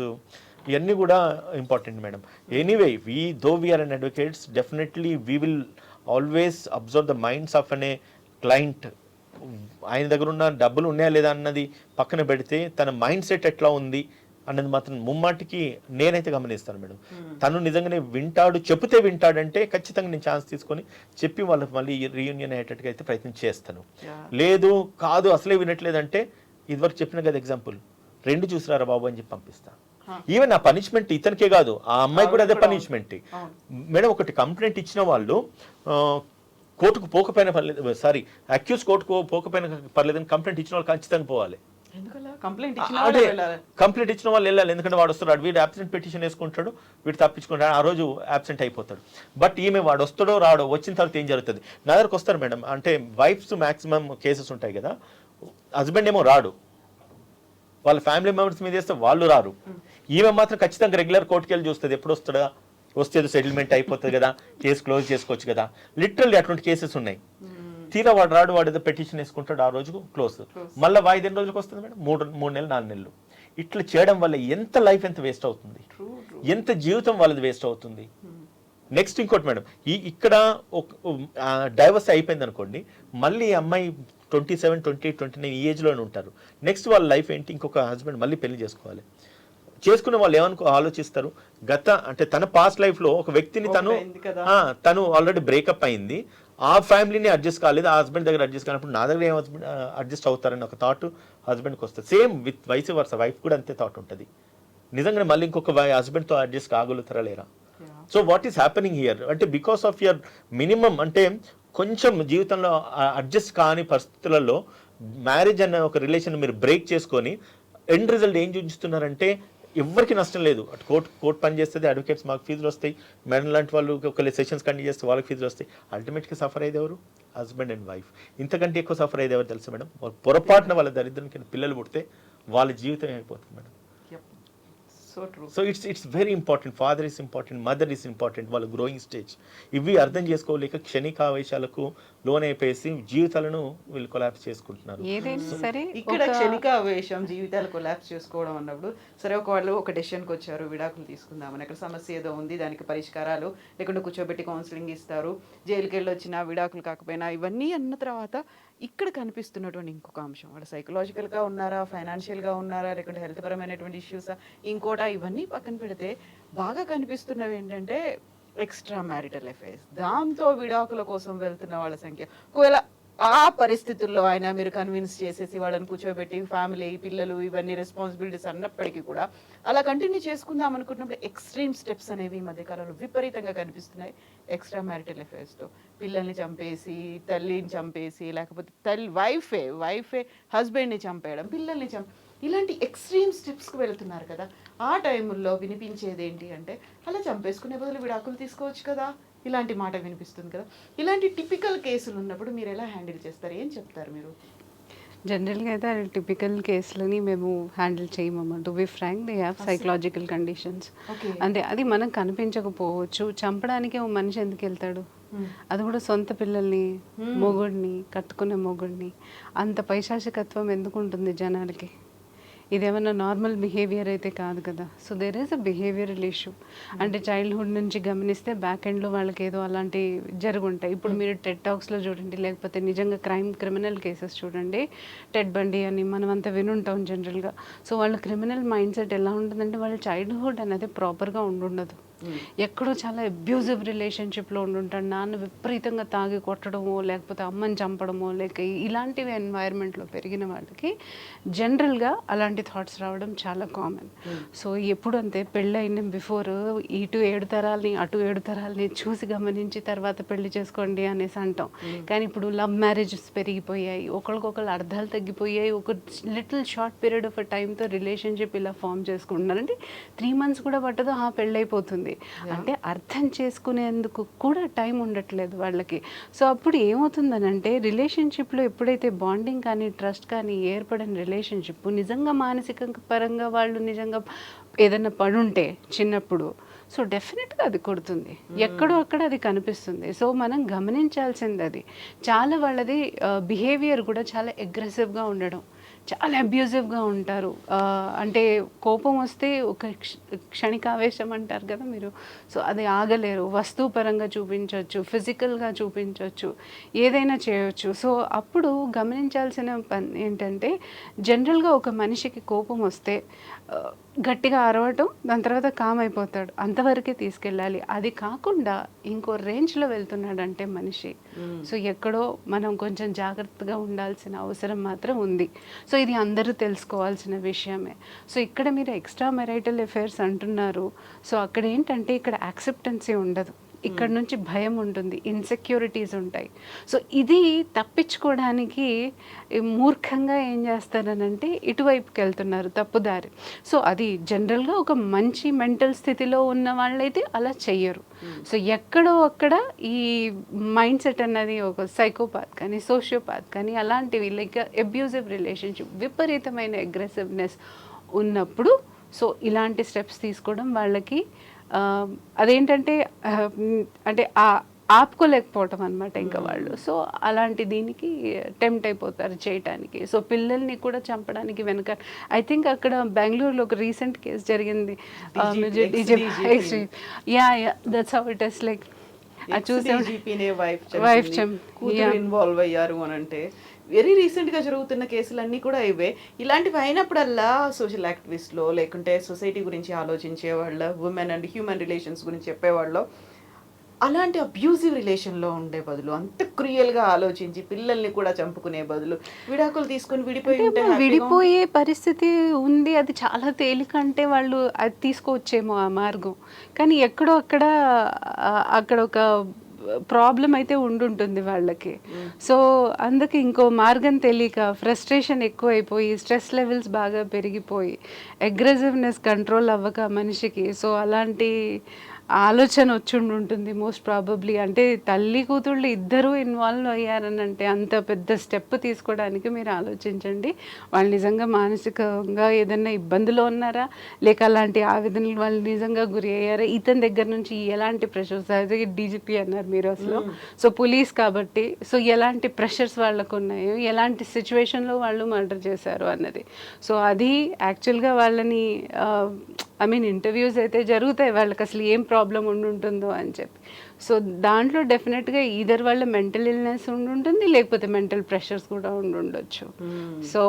ఇవన్నీ కూడా important madam. Anyway though we are an advocates, definitely we will always observe the minds of an a client. ఆయన దగ్గర ఉన్న డబ్బులు ఉన్నాయా లేదా అన్నది పక్కన పెడితే తన మైండ్ సెట్ ఎట్లా ఉంది, అన్నది మాత్రం ముమ్మాటికి నేనైతే గమనిస్తాను మేడం. తను నిజంగానే వింటాడు, చెప్తే వింటాడంటే ఖచ్చితంగా నేను ఛాన్స్ తీసుకొని చెప్పి వాళ్ళకి మళ్ళీ రీయూనియన్ అయ్యేటట్టుగా అయితే ప్రయత్నం చేస్తాను. లేదు కాదు అసలే వినట్లేదంటే ఇదివరకు చెప్పిన కదా ఎగ్జాంపుల్, 2 చూసిరారా బాబు అని చెప్పి పంపిస్తా. ఈవెన్ ఆ పనిష్మెంట్ ఇతనికే కాదు, ఆ అమ్మాయి కూడా అదే పనిష్మెంట్ మేడం. ఒకటి కంప్లైంట్ ఇచ్చిన వాళ్ళు కోర్టుకు పోకపోయినా పర్లేదు, సారీ అక్యూజ్ కోర్టుకు పోకపోయినా పర్లేదని కంప్లైంట్ ఇచ్చిన వాళ్ళు ఖచ్చితంగా పోవాలి. కంప్లైంట్ ఇచ్చిన వాళ్ళు వెళ్ళాలి, ఎందుకంటే వాడు వస్తాడు, వీడు అబ్సెంట్ పిటిషన్ వేసుకుంటాడు, వీడు తప్పించుకుంటాడు, ఆ రోజు అబ్సెంట్ అయిపోతాడు. బట్ ఈమె వాడు వస్తాడో రాడో, వచ్చిన తర్వాత ఏం జరుగుతుంది? నా దగ్గరకు వస్తారు మేడం, అంటే వైఫ్స్ మాక్సిమం కేసెస్ ఉంటాయి కదా, హస్బెండ్ ఏమో రాడు, వాళ్ళ ఫ్యామిలీ మెంబర్స్ మీద వేస్తే వాళ్ళు రారు, ఈమె మాత్రం ఖచ్చితంగా రెగ్యులర్ కోర్టుకి వెళ్ళి చూస్తుంది, ఎప్పుడు వస్తాడా, వస్తే సెటిల్మెంట్ అయిపోతుంది కదా, కేసు క్లోజ్ చేసుకోవచ్చు కదా. లిటరల్లీ అటువంటి కేసెస్ ఉన్నాయి. తీరా వాడు రాడు, వాడు ఏదో పెటిషన్ వేసుకుంటాడు, ఆ రోజు క్లోజ్. మళ్ళీ వాయిదా ఎన్ని రోజులకు వస్తుంది మేడం? 3 నెలలు 4 నెలలు. ఇట్లా చేయడం వల్ల ఎంత లైఫ్ ఎంత వేస్ట్ అవుతుంది, ఎంత జీవితం వాళ్ళది వేస్ట్ అవుతుంది. నెక్స్ట్ ఇంకోటి మేడం, ఇక్కడ డైవర్స్ అయిపోయింది అనుకోండి, మళ్ళీ అమ్మాయి 27, 28, 29 ఈ ఏజ్లోనే ఉంటారు. నెక్స్ట్ వాళ్ళ లైఫ్ ఏంటి? ఇంకొక హస్బెండ్ మళ్ళీ పెళ్లి చేసుకోవాలి. చేసుకునే వాళ్ళు ఆలోచిస్తారు, అంటే తన పాస్ట్ లైఫ్లో ఒక వ్యక్తిని తను ఆల్రెడీ బ్రేకప్ అయింది, ఆ ఫ్యామిలీని అడ్జస్ట్ కాలేదు, ఆ హస్బెండ్ దగ్గర అడ్జస్ట్ కానప్పుడు నా దగ్గర ఏం అడ్జస్ట్ అవుతారని ఒక థాట్ హస్బెండ్కి వస్తుంది. Same with vice versa, wife కూడా అంతే థాట్ ఉంటుంది. నిజంగానే మళ్ళీ ఇంకొక హస్బెండ్తో అడ్జస్ట్ కాగలుగుతారా లేరా? So what is happening here అంటే బికాస్ ఆఫ్ యువర్ మినిమం, అంటే కొంచెం జీవితంలో అడ్జస్ట్ కాని పరిస్థితులలో మ్యారేజ్ అనే ఒక రిలేషన్ మీరు బ్రేక్ చేసుకొని ఎండ్ రిజల్ట్ ఏం చూపిస్తున్నారంటే ఎవరికి నష్టం లేదు. అటు కోర్టు పని చేస్తుంది, అడ్వకేట్స్ మాకు ఫీజులు వస్తాయి, మేడం లాంటి వాళ్ళు ఒక సెషన్స్ కండక్ట్ చేస్తే వాళ్ళకి ఫీజులు వస్తాయి. అల్టిమేట్గా సఫర్ అయ్యేది ఎవరు? Husband and wife. ఇంతకంటే ఎక్కువ సఫర్ అయ్యేది ఎవరు తెలుసు మేడం? పొరపాటున వాళ్ళ దరిద్రానికి పిల్లలు పుడితే వాళ్ళ జీవితం అయిపోతుంది madam. So it's very important. Father is important, mother is important, వాళ్ళ గ్రోయింగ్ స్టేజ్. ఇవి అర్థం చేసుకోలేక క్షణికావేశాలకు లోనైపోయేసి జీవితాలను వీళ్ళు కొలాప్స్ చేసుకుంటున్నారు. ఇక్కడ క్షణికావేశం జీవితాలు కొలాప్స్ చేసుకోవడం అన్నప్పుడు సరే వాళ్ళు ఒక డెసిషన్కి వచ్చారు, విడాకులు తీసుకుందామని, అక్కడ సమస్య ఏదో ఉంది, దానికి పరిష్కారాలు లేకుండా కూర్చోబెట్టి కౌన్సిలింగ్ ఇస్తారు, జైలుకి వెళ్ళి వచ్చినా విడాకులు కాకపోయినా ఇవన్నీ అన్న తర్వాత ఇక్కడ కనిపిస్తున్నటువంటి ఇంకొక అంశం, వాళ్ళు సైకలాజికల్గా ఉన్నారా, ఫైనాన్షియల్గా ఉన్నారా, లేకుంటే హెల్త్ పరమైనటువంటి ఇష్యూసా, ఇంకోటా, ఇవన్నీ పక్కన పెడితే బాగా కనిపిస్తున్నవి ఏంటంటే ఎక్స్ట్రా మ్యారిటల్ అఫైర్స్. దాంతో విడాకుల కోసం వెళ్తున్న వాళ్ళ సంఖ్య, ఒకవేళ ఆ పరిస్థితుల్లో ఆయన మీరు కన్విన్స్ చేసేసి వాళ్ళని కూర్చోబెట్టి ఫ్యామిలీ, పిల్లలు, ఇవన్నీ రెస్పాన్సిబిలిటీస్ అన్నప్పటికీ కూడా అలా కంటిన్యూ చేసుకుందాం అనుకున్నప్పుడు ఎక్స్ట్రీమ్ స్టెప్స్ అనేవి ఈ మధ్యకాలంలో విపరీతంగా కనిపిస్తున్నాయి. ఎక్స్ట్రా మ్యారిటల్ అఫైర్స్తో పిల్లల్ని చంపేసి, తల్లిని చంపేసి, లేకపోతే వైఫే హస్బెండ్ని చంపేయడం, పిల్లల్ని ఇలాంటి ఎక్స్ట్రీమ్ స్టెప్స్కి వెళ్తున్నారు కదా. ఆ టైంలో వినిపించేది ఏంటి అంటే అలా చంపేసుకునే బదులు విడాకులు తీసుకోవచ్చు కదా, ఇలాంటి మాట వినిపిస్తుంది కదా. ఇలాంటి టిపికల్ కేసులు ఉన్నప్పుడు మీరు ఎలా హ్యాండిల్ చేస్తారు, ఏం చెప్తారు మీరు? జనరల్గా అయితే అది టిపికల్ కేసులని మేము హ్యాండిల్ చేయమమ్మా. To be frank, they have psychological conditions. అంటే అది మనకు కనిపించకపోవచ్చు. చంపడానికి ఓ మనిషి ఎందుకు వెళ్తాడు? అది కూడా సొంత పిల్లల్ని, మొగుడిని, కట్టుకునే మొగుడిని. అంత పైశాచికత్వం ఎందుకు ఉంటుంది జనాలకి? ఇదేమన్నా నార్మల్ బిహేవియర్ అయితే కాదు కదా. So there is a behavioural issue. అంటే చైల్డ్హుడ్ నుంచి గమనిస్తే బ్యాక్ ఎండ్లో వాళ్ళకి ఏదో అలాంటి జరుగుంటాయి. ఇప్పుడు మీరు టెడ్ టాక్స్లో చూడండి, లేకపోతే నిజంగా క్రిమినల్ కేసెస్ చూడండి. టెడ్ బండి అని మనం అంతా వినుంటాం జనరల్గా. సో వాళ్ళ క్రిమినల్ మైండ్ సెట్ ఎలా ఉంటుందంటే వాళ్ళ చైల్డ్హుడ్ అనేది ప్రాపర్గా ఉండదు. ఎక్కడో చాలా అబ్యూజివ్ రిలేషన్షిప్లో ఉండుంటాడు, నాన్న విపరీతంగా తాగి కొట్టడమో, లేకపోతే అమ్మని చంపడమో, లేక ఇలాంటివి ఎన్వైర్న్మెంట్లో పెరిగిన వాళ్ళకి జనరల్గా అలాంటి థాట్స్ రావడం చాలా కామన్. సో ఎప్పుడు అంతే పెళ్ళైన బిఫోర్ ఇటు 7 తరాలని అటు 7 తరాలని చూసి గమనించి తర్వాత పెళ్లి చేసుకోండి అనేసి అంటాం. కానీ ఇప్పుడు లవ్ మ్యారేజెస్ పెరిగిపోయాయి, ఒకరికొకరు అర్థాలు తగ్గిపోయాయి. ఒక లిటిల్ షార్ట్ పీరియడ్ ఆఫ్ టైంతో రిలేషన్షిప్ ఇలా ఫామ్ చేసుకుంటున్నారు. అంటే 3 months కూడా పట్టదు, పెళ్ళైపోతుంది. అంటే అర్థం చేసుకునేందుకు కూడా టైం ఉండట్లేదు వాళ్ళకి. సో అప్పుడు ఏమవుతుందని అంటే రిలేషన్షిప్లో ఎప్పుడైతే బాండింగ్ కానీ ట్రస్ట్ కానీ ఏర్పడిన రిలేషన్షిప్ నిజంగా మానసిక పరంగా వాళ్ళు నిజంగా ఏదైనా పడుంటే చిన్నప్పుడు, సో డెఫినెట్గా అది కొడుతుంది, ఎక్కడో అక్కడ అది కనిపిస్తుంది. సో మనం గమనించాల్సింది అది. చాలా వాళ్ళది బిహేవియర్ కూడా చాలా అగ్రెసివ్గా ఉండడం, చాలా అబ్యూజివ్గా ఉంటారు. అంటే కోపం వస్తే ఒక క్షణికావేశం అంటారు కదా మీరు, సో అది ఆగలేరు. వస్తువు పరంగా చూపించవచ్చు, ఫిజికల్గా చూపించవచ్చు, ఏదైనా చేయవచ్చు. సో అప్పుడు గమనించాల్సిన పని ఏంటంటే జనరల్గా ఒక మనిషికి కోపం వస్తే గట్టిగా అరవటం, దాని తర్వాత కామ్ అయిపోతాడు, అంతవరకే తీసుకెళ్ళాలి. అది కాకుండా ఇంకో రేంజ్లో వెళ్తున్నాడంటే మనిషి, సో ఎక్కడో మనం కొంచెం జాగ్రత్తగా ఉండాల్సిన అవసరం మాత్రం ఉంది. సో ఇది అందరూ తెలుసుకోవాల్సిన విషయమే. సో ఇక్కడ మీరు ఎక్స్ట్రా మెరైటల్ అఫైర్స్ అంటున్నారు. సో అక్కడ ఏంటంటే ఇక్కడ యాక్సెప్టెన్సీ ఉండదు, ఇక్కడ నుంచి భయం ఉంటుంది, ఇన్సెక్యూరిటీస్ ఉంటాయి. సో ఇది తప్పించుకోవడానికి మూర్ఖంగా ఏం చేస్తారనంటే ఇటువైపుకి వెళ్తున్నారు, తప్పుదారి. సో అది జనరల్గా ఒక మంచి మెంటల్ స్థితిలో ఉన్న వాళ్ళైతే అలా చెయ్యరు. సో ఎక్కడో అక్కడ ఈ మైండ్ సెట్ అన్నది ఒక సైకోపాత్ కానీ సోషియోపాత్ కానీ అలాంటివి లైక్ అబ్యూజివ్ రిలేషన్షిప్, విపరీతమైన అగ్రెసివ్నెస్ ఉన్నప్పుడు సో ఇలాంటి స్టెప్స్ తీసుకోవడం వాళ్ళకి అదేంటంటే అంటే ఆపుకోలేకపోవటం అనమాట ఇంకా వాళ్ళు. సో అలాంటి దీనికి టెంప్ట్ అయిపోతారు చేయటానికి. సో పిల్లల్ని కూడా చంపడానికి వెనక ఐ థింక్ అక్కడ బెంగళూరులో ఒక రీసెంట్ కేసు జరిగింది. Yeah that's how it is like wife involve అయ్యారు అని అంటే వెరీ రీసెంట్గా జరుగుతున్న కేసులన్నీ కూడా ఇవే. ఇలాంటివి అయినప్పుడల్లా సోషల్ యాక్టివిస్ట్లో లేకుంటే సొసైటీ గురించి ఆలోచించే వాళ్ళ, ఉమెన్ అండ్ హ్యూమన్ రిలేషన్స్ గురించి చెప్పేవాళ్ళు అలాంటి అబ్యూజివ్ రిలేషన్లో ఉండే బదులు, అంత క్రియల్గా ఆలోచించి పిల్లల్ని కూడా చంపుకునే బదులు విడాకులు తీసుకొని విడిపోయే పరిస్థితి ఉంది. అది చాలా తేలిక అంటే వాళ్ళు అది తీసుకోవచ్చేమో ఆ మార్గం. కానీ ఎక్కడో అక్కడ ఒక ప్రాబ్లం అయితే ఉండుంటుంది వాళ్ళకి. సో అందుకే ఇంకో మార్గం తెలియక ఫ్రస్ట్రేషన్ ఎక్కువైపోయి స్ట్రెస్ లెవెల్స్ బాగా పెరిగిపోయి అగ్రెసివ్నెస్ కంట్రోల్ అవ్వక మనిషికి సో అలాంటి ఆలోచన వచ్చి ఉంటుంది మోస్ట్ ప్రాబబ్లీ. అంటే తల్లి కూతుళ్ళు ఇద్దరూ ఇన్వాల్వ్ అయ్యారని అంటే అంత పెద్ద స్టెప్ తీసుకోవడానికి మీరు ఆలోచించండి. వాళ్ళు నిజంగా మానసికంగా ఏదైనా ఇబ్బందులో ఉన్నారా, లేక అలాంటి ఆవేదనలు వాళ్ళు నిజంగా గురి అయ్యారా, ఇతని దగ్గర నుంచి ఎలాంటి ప్రెషర్స్, అదే డీజీపీ అన్నారు మీరు అసలు, సో పోలీస్ కాబట్టి సో ఎలాంటి ప్రెషర్స్ వాళ్ళకు ఉన్నాయో, ఎలాంటి సిచ్యువేషన్లో వాళ్ళు మర్డర్ చేశారు అన్నది. సో అది యాక్చువల్గా వాళ్ళని ఐ మీన్ ఇంటర్వ్యూస్ అయితే జరుగుతాయి వాళ్ళకి అసలు ఏం ప్రాబ్లం ఉంటుందో అని చెప్పి. సో దాంట్లో డెఫినెట్గా ఈధర్ వాళ్ళ మెంటల్ ఇల్నెస్ ఉంటుంది, లేకపోతే మెంటల్ ప్రెషర్స్ కూడా ఉండొచ్చు. సో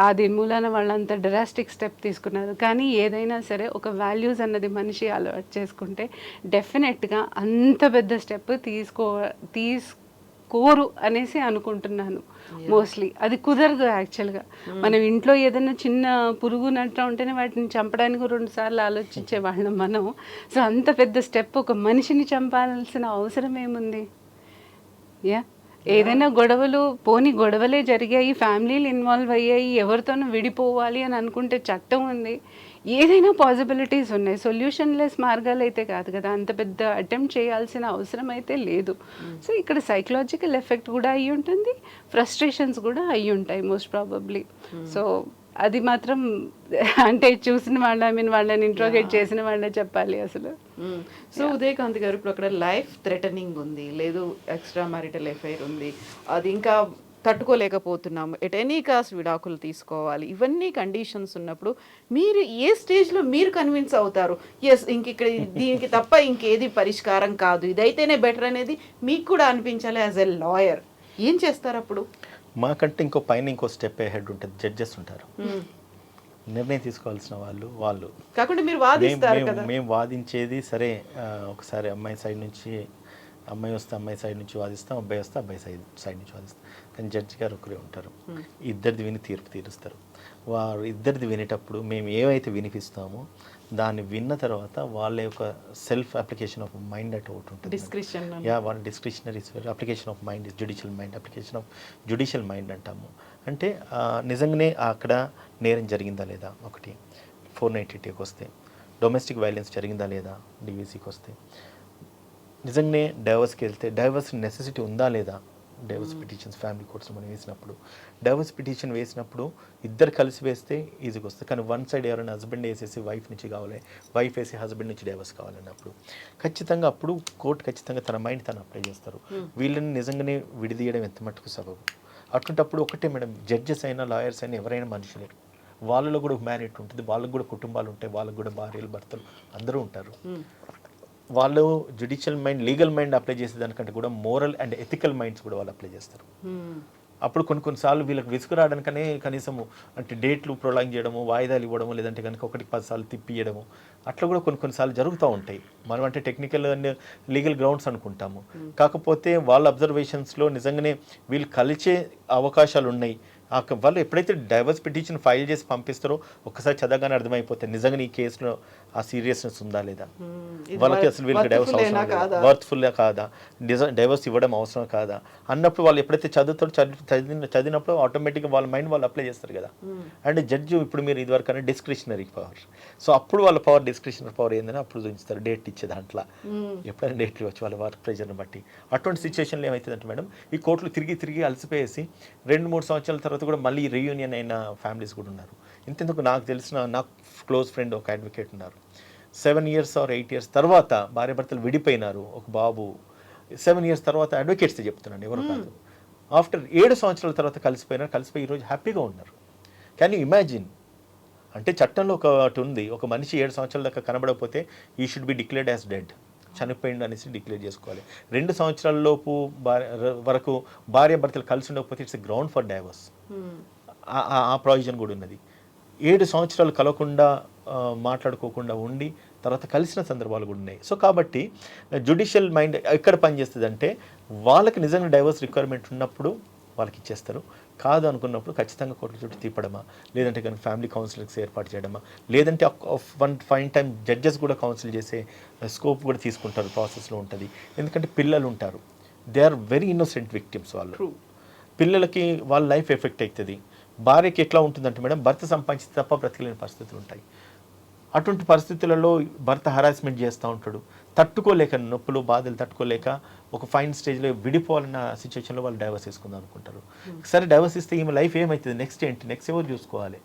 అది మూలాన వాళ్ళంత డ్రాస్టిక్ స్టెప్ తీసుకున్నారు. కానీ ఏదైనా సరే ఒక వాల్యూస్ అన్నది మనిషి అలవాటు చేసుకుంటే డెఫినెట్గా అంత పెద్ద స్టెప్ తీసుకోరు అనేసి అనుకుంటున్నాను. మోస్ట్లీ అది కుదరదు యాక్చువల్గా. మనం ఇంట్లో ఏదైనా చిన్న పురుగు నట్ట ఉంటేనే వాటిని చంపడానికి 2 సార్లు ఆలోచించే వాళ్ళం మనం. సో అంత పెద్ద స్టెప్ ఒక మనిషిని చంపాల్సిన అవసరం ఏముంది? ఏదైనా గొడవలే జరిగాయి, ఫ్యామిలీలు ఇన్వాల్వ్ అయ్యాయి, ఎవరితోనూ విడిపోవాలి అని అనుకుంటే చట్టం ఉంది, ఏదైనా పాసిబిలిటీస్ ఉన్నాయి. సొల్యూషన్ లెస్ మార్గాలు అయితే కాదు కదా, అంత పెద్ద అటెంప్ట్ చేయాల్సిన అవసరం అయితే లేదు. సో ఇక్కడ సైకలాజికల్ ఎఫెక్ట్ కూడా అయ్యి ఉంటుంది, ఫ్రస్ట్రేషన్స్ కూడా అయ్యి ఉంటాయి మోస్ట్ ప్రాబబ్లీ. సో అది మాత్రం అంటే చూసిన వాళ్ళని ఇంట్రోగేట్ చేసిన వాళ్ళే చెప్పాలి అసలు. సో ఉదయకాంత్ గారు, ఇప్పుడు అక్కడ లైఫ్ థ్రెటనింగ్ ఉంది, లేదు ఎక్స్ట్రా మ్యారిటల్ అఫైర్ ఉంది, అది ఇంకా తట్టుకోలేకపోతున్నాము, ఎట్ ఎనీ కాస్ట్ విడాకులు తీసుకోవాలి, ఇవన్నీ కండిషన్స్ ఉన్నప్పుడు మీరు ఏ స్టేజ్లో మీరు కన్విన్స్ అవుతారు ఎస్ ఇక్కడ దీనికి తప్ప ఇంకేది పరిష్కారం కాదు, ఇదైతేనే బెటర్ అనేది మీకు కూడా అనిపించాలి యాజ్ ఎ లాయర్? ఏం చేస్తారు అప్పుడు? మాకంటే ఇంకో స్టెప్ హెడ్ ఉంటుంది, జడ్జెస్ ఉంటారు, నిర్ణయం తీసుకోవాల్సిన వాళ్ళు కాకుండా మీరు వాదిస్తారు కదా. మేము వాదించేది సరే, ఒకసారి అమ్మాయి సైడ్ నుంచి అమ్మాయి వస్తే అమ్మాయి సైడ్ నుంచి వాదిస్తాం, అబ్బాయి వస్తే అబ్బాయి సైడ్ నుంచి వాదిస్తాం. కానీ జడ్జి గారు ఒకరే ఉంటారు, ఇద్దరిది విని తీర్పు తీరుస్తారు. వారు ఇద్దరిది వినేటప్పుడు మేము ఏవైతే వినిపిస్తామో దాన్ని విన్న తర్వాత వాళ్ళ యొక్క సెల్ఫ్ అప్లికేషన్ ఆఫ్ మైండ్ అంటే ఒకటి ఉంటుంది. వాళ్ళ discretionary application of mind is judicial mind, application of judicial mind అంటాము. అంటే నిజంగానే అక్కడ నేరం జరిగిందా లేదా, ఒకటి 490కి వస్తే డొమెస్టిక్ వైలెన్స్ జరిగిందా లేదా, డివిసికి వస్తే నిజంగానే డైవర్స్కి వెళ్తే డైవర్స్ నెసెసిటీ ఉందా లేదా, డైవర్స్ పిటిషన్స్ ఫ్యామిలీ కోర్ట్స్ మనం డైవర్స్ పిటిషన్ వేసినప్పుడు ఇద్దరు కలిసి వేస్తే ఈజీగా వస్తుంది. కానీ వన్ సైడ్ ఎవరైనా హస్బెండ్ వేసేసి వైఫ్ నుంచి కావాలి, వైఫ్ వేసి హస్బెండ్ నుంచి డైవర్స్ కావాలన్నప్పుడు ఖచ్చితంగా అప్పుడు కోర్టు ఖచ్చితంగా తన మైండ్ తను అప్లై చేస్తారు. వీళ్ళని నిజంగానే విడిదీయడం ఎంత మట్టుకు సబబు. అటువంటప్పుడు ఒకటే మేడం, జడ్జెస్ అయినా లాయర్స్ అయినా ఎవరైనా మనుషులే, వాళ్ళలో కూడా హ్యూమానిటీ ఉంటుంది, వాళ్ళకు కూడా కుటుంబాలు ఉంటాయి, వాళ్ళకు కూడా భార్యలు భర్తలు అందరూ ఉంటారు. వాళ్ళు judicial mind legal mind apply చేసే దానికంటే కూడా మోరల్ అండ్ ఎథికల్ మైండ్స్ కూడా వాళ్ళు అప్లై చేస్తారు. అప్పుడు కొన్నిసార్లు వీళ్ళకి విసుగు రావడానికనే కనీసము అంటే డేట్లు ప్రొలాంగ్ చేయడము, వాయిదాలు ఇవ్వడము, లేదంటే కనుక 1-10 సార్లు తిప్పియడము, అట్లా కూడా కొన్నిసార్లు జరుగుతూ ఉంటాయి. మనం అంటే టెక్నికల్ అండ్ లీగల్ గ్రౌండ్స్ అనుకుంటాము. కాకపోతే వాళ్ళ అబ్జర్వేషన్స్లో నిజంగానే వీళ్ళు కలిసే అవకాశాలు ఉన్నాయి. వాళ్ళు ఎప్పుడైతే డైవర్స్ పిటిషన్ ఫైల్ చేసి పంపిస్తారో ఒక్కసారి చదవగానే అర్థమైపోతుంది నిజంగా ఈ కేసులో ఆ సీరియస్నెస్ ఉందా లేదా, వాళ్ళకి అసలు వీళ్ళకి డైవర్స్ అవసరం వర్త్ఫుల్ కాదా, డైవర్స్ ఇవ్వడం అవసరం కాదా అన్నప్పుడు వాళ్ళు ఎప్పుడైతే చదివినప్పుడు ఆటోమేటిక్గా వాళ్ళ మైండ్ వాళ్ళు అప్లై చేస్తారు కదా. అండ్ జడ్జి ఇప్పుడు మీరు ఇదివరకు అనే డిస్క్రిషనరీ పవర్, సో అప్పుడు వాళ్ళ పవర్ డిస్క్రిషనరీ పవర్ ఏందని అప్పుడు చూపిస్తారు డేట్ ఇచ్చే దాంట్లో, ఎప్పుడైనా డేట్ ఇవ్వచ్చు వాళ్ళ వర్క్ ప్రెజర్ని బట్టి. అటువంటి సిచ్యువేషన్లో ఏమవుతుందంటే మేడం ఈ కోర్టులు తిరిగి అలసిపోయేసి 2-3 సంవత్సరాల తర్వాత కూడా మళ్ళీ రీయూనియన్ అయిన ఫ్యామిలీస్ కూడా ఉన్నారు. ఇంతెందుకు నాకు తెలిసిన నాకు క్లోజ్ ఫ్రెండ్ ఒక అడ్వకేట్ ఉన్నారు, 7 years or 8 years తర్వాత భార్యాభర్తలు విడిపోయినారు, ఒక బాబు. 7 years తర్వాత అడ్వకేట్స్ చెప్తున్నాను, ఎవరు కాదు. ఆఫ్టర్ 7 సంవత్సరాల తర్వాత కలిసిపోయి ఈరోజు హ్యాపీగా ఉన్నారు. Can you imagine? అంటే చట్టంలో ఒకటి ఉంది, ఒక మనిషి 7 సంవత్సరాల దాకా కనబడకపోతే ఈ should be declared as dead, చనిపోయిండు అనేసి డిక్లేర్ చేసుకోవాలి. 2 సంవత్సరాల లోపు వరకు భార్యాభర్తలు కలిసి ఉండకపోతే ఇట్స్ గ్రౌండ్ ఫర్ డైవర్స్. ఆ ప్రావిజన్ కూడా ఉన్నది. 7 సంవత్సరాలు కలవకుండా మాట్లాడుకోకుండా ఉండి తర్వాత కలిసిన సందర్భాలు కూడా ఉన్నాయి. సో కాబట్టి జ్యుడిషియల్ మైండ్ ఎక్కడ పనిచేస్తుంది అంటే వాళ్ళకి నిజంగా డైవర్స్ రిక్వైర్మెంట్ ఉన్నప్పుడు వాళ్ళకి ఇచ్చేస్తారు, కాదు అనుకున్నప్పుడు ఖచ్చితంగా కోర్టు చుట్టూ తీపడమా, లేదంటే కనుక ఫ్యామిలీ కౌన్సిలింగ్స్ ఏర్పాటు చేయడమా, లేదంటే వన్ ఫైన్ టైం జడ్జెస్ కూడా కౌన్సిల్ చేసే స్కోప్ కూడా తీసుకుంటారు, ప్రాసెస్లో ఉంటుంది. ఎందుకంటే పిల్లలు ఉంటారు, they are very innocent victims. వాళ్ళు పిల్లలకి వాళ్ళ లైఫ్ ఎఫెక్ట్ అవుతుంది. భార్యకి ఎట్లా ఉంటుందంటే మేడం భర్త సంపాదించి తప్ప బ్రతకలేని పరిస్థితులు ఉంటాయి. అటువంటి పరిస్థితులలో భర్త హరాస్మెంట్ చేస్తూ ఉంటాడు, తట్టుకోలేక నొప్పులు బాధలు తట్టుకోలేక ఒక ఫైన్ స్టేజ్లో విడిపోవాలన్న సిచ్యువేషన్లో వాళ్ళు డైవర్స్ తీసుకుందాం అనుకుంటారు. సరే డైవర్స్ ఇస్తే ఈమె లైఫ్ ఏమవుతుంది, నెక్స్ట్ ఏంటి, నెక్స్ట్ ఎవరు చూసుకోవాలి?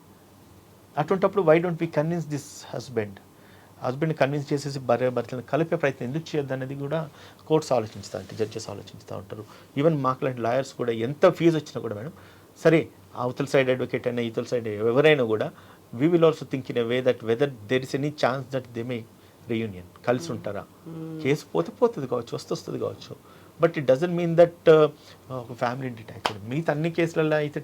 అటువంటిప్పుడు why don't we convince this హస్బెండ్ని కన్విన్స్ చేసేసి భర్తలను కలిపే ప్రయత్నం ఎందుకు చేయొద్దు అనేది కూడా కోర్ట్స్ ఆలోచిస్తూ ఉంటాయి, జడ్జెస్ ఆలోచిస్తూ ఉంటారు. ఈవెన్ మాకు లాంటి లాయర్స్ కూడా ఎంత ఫీజు వచ్చినా కూడా మేడం సరే అవతల సైడ్ అడ్వకేట్ అయినా ఇతల సైడ్ ఎవరైనా కూడా we will also think in a way that whether there is any chance that they may reunion, కలిసి ఉంటారా. కేసు పోతుంది కావచ్చు, వస్తుంది కావచ్చు, but it doesn't mean that ఒక ఫ్యామిలీ డిటాచ్డ్. మిగతా అన్ని కేసులలో అయితే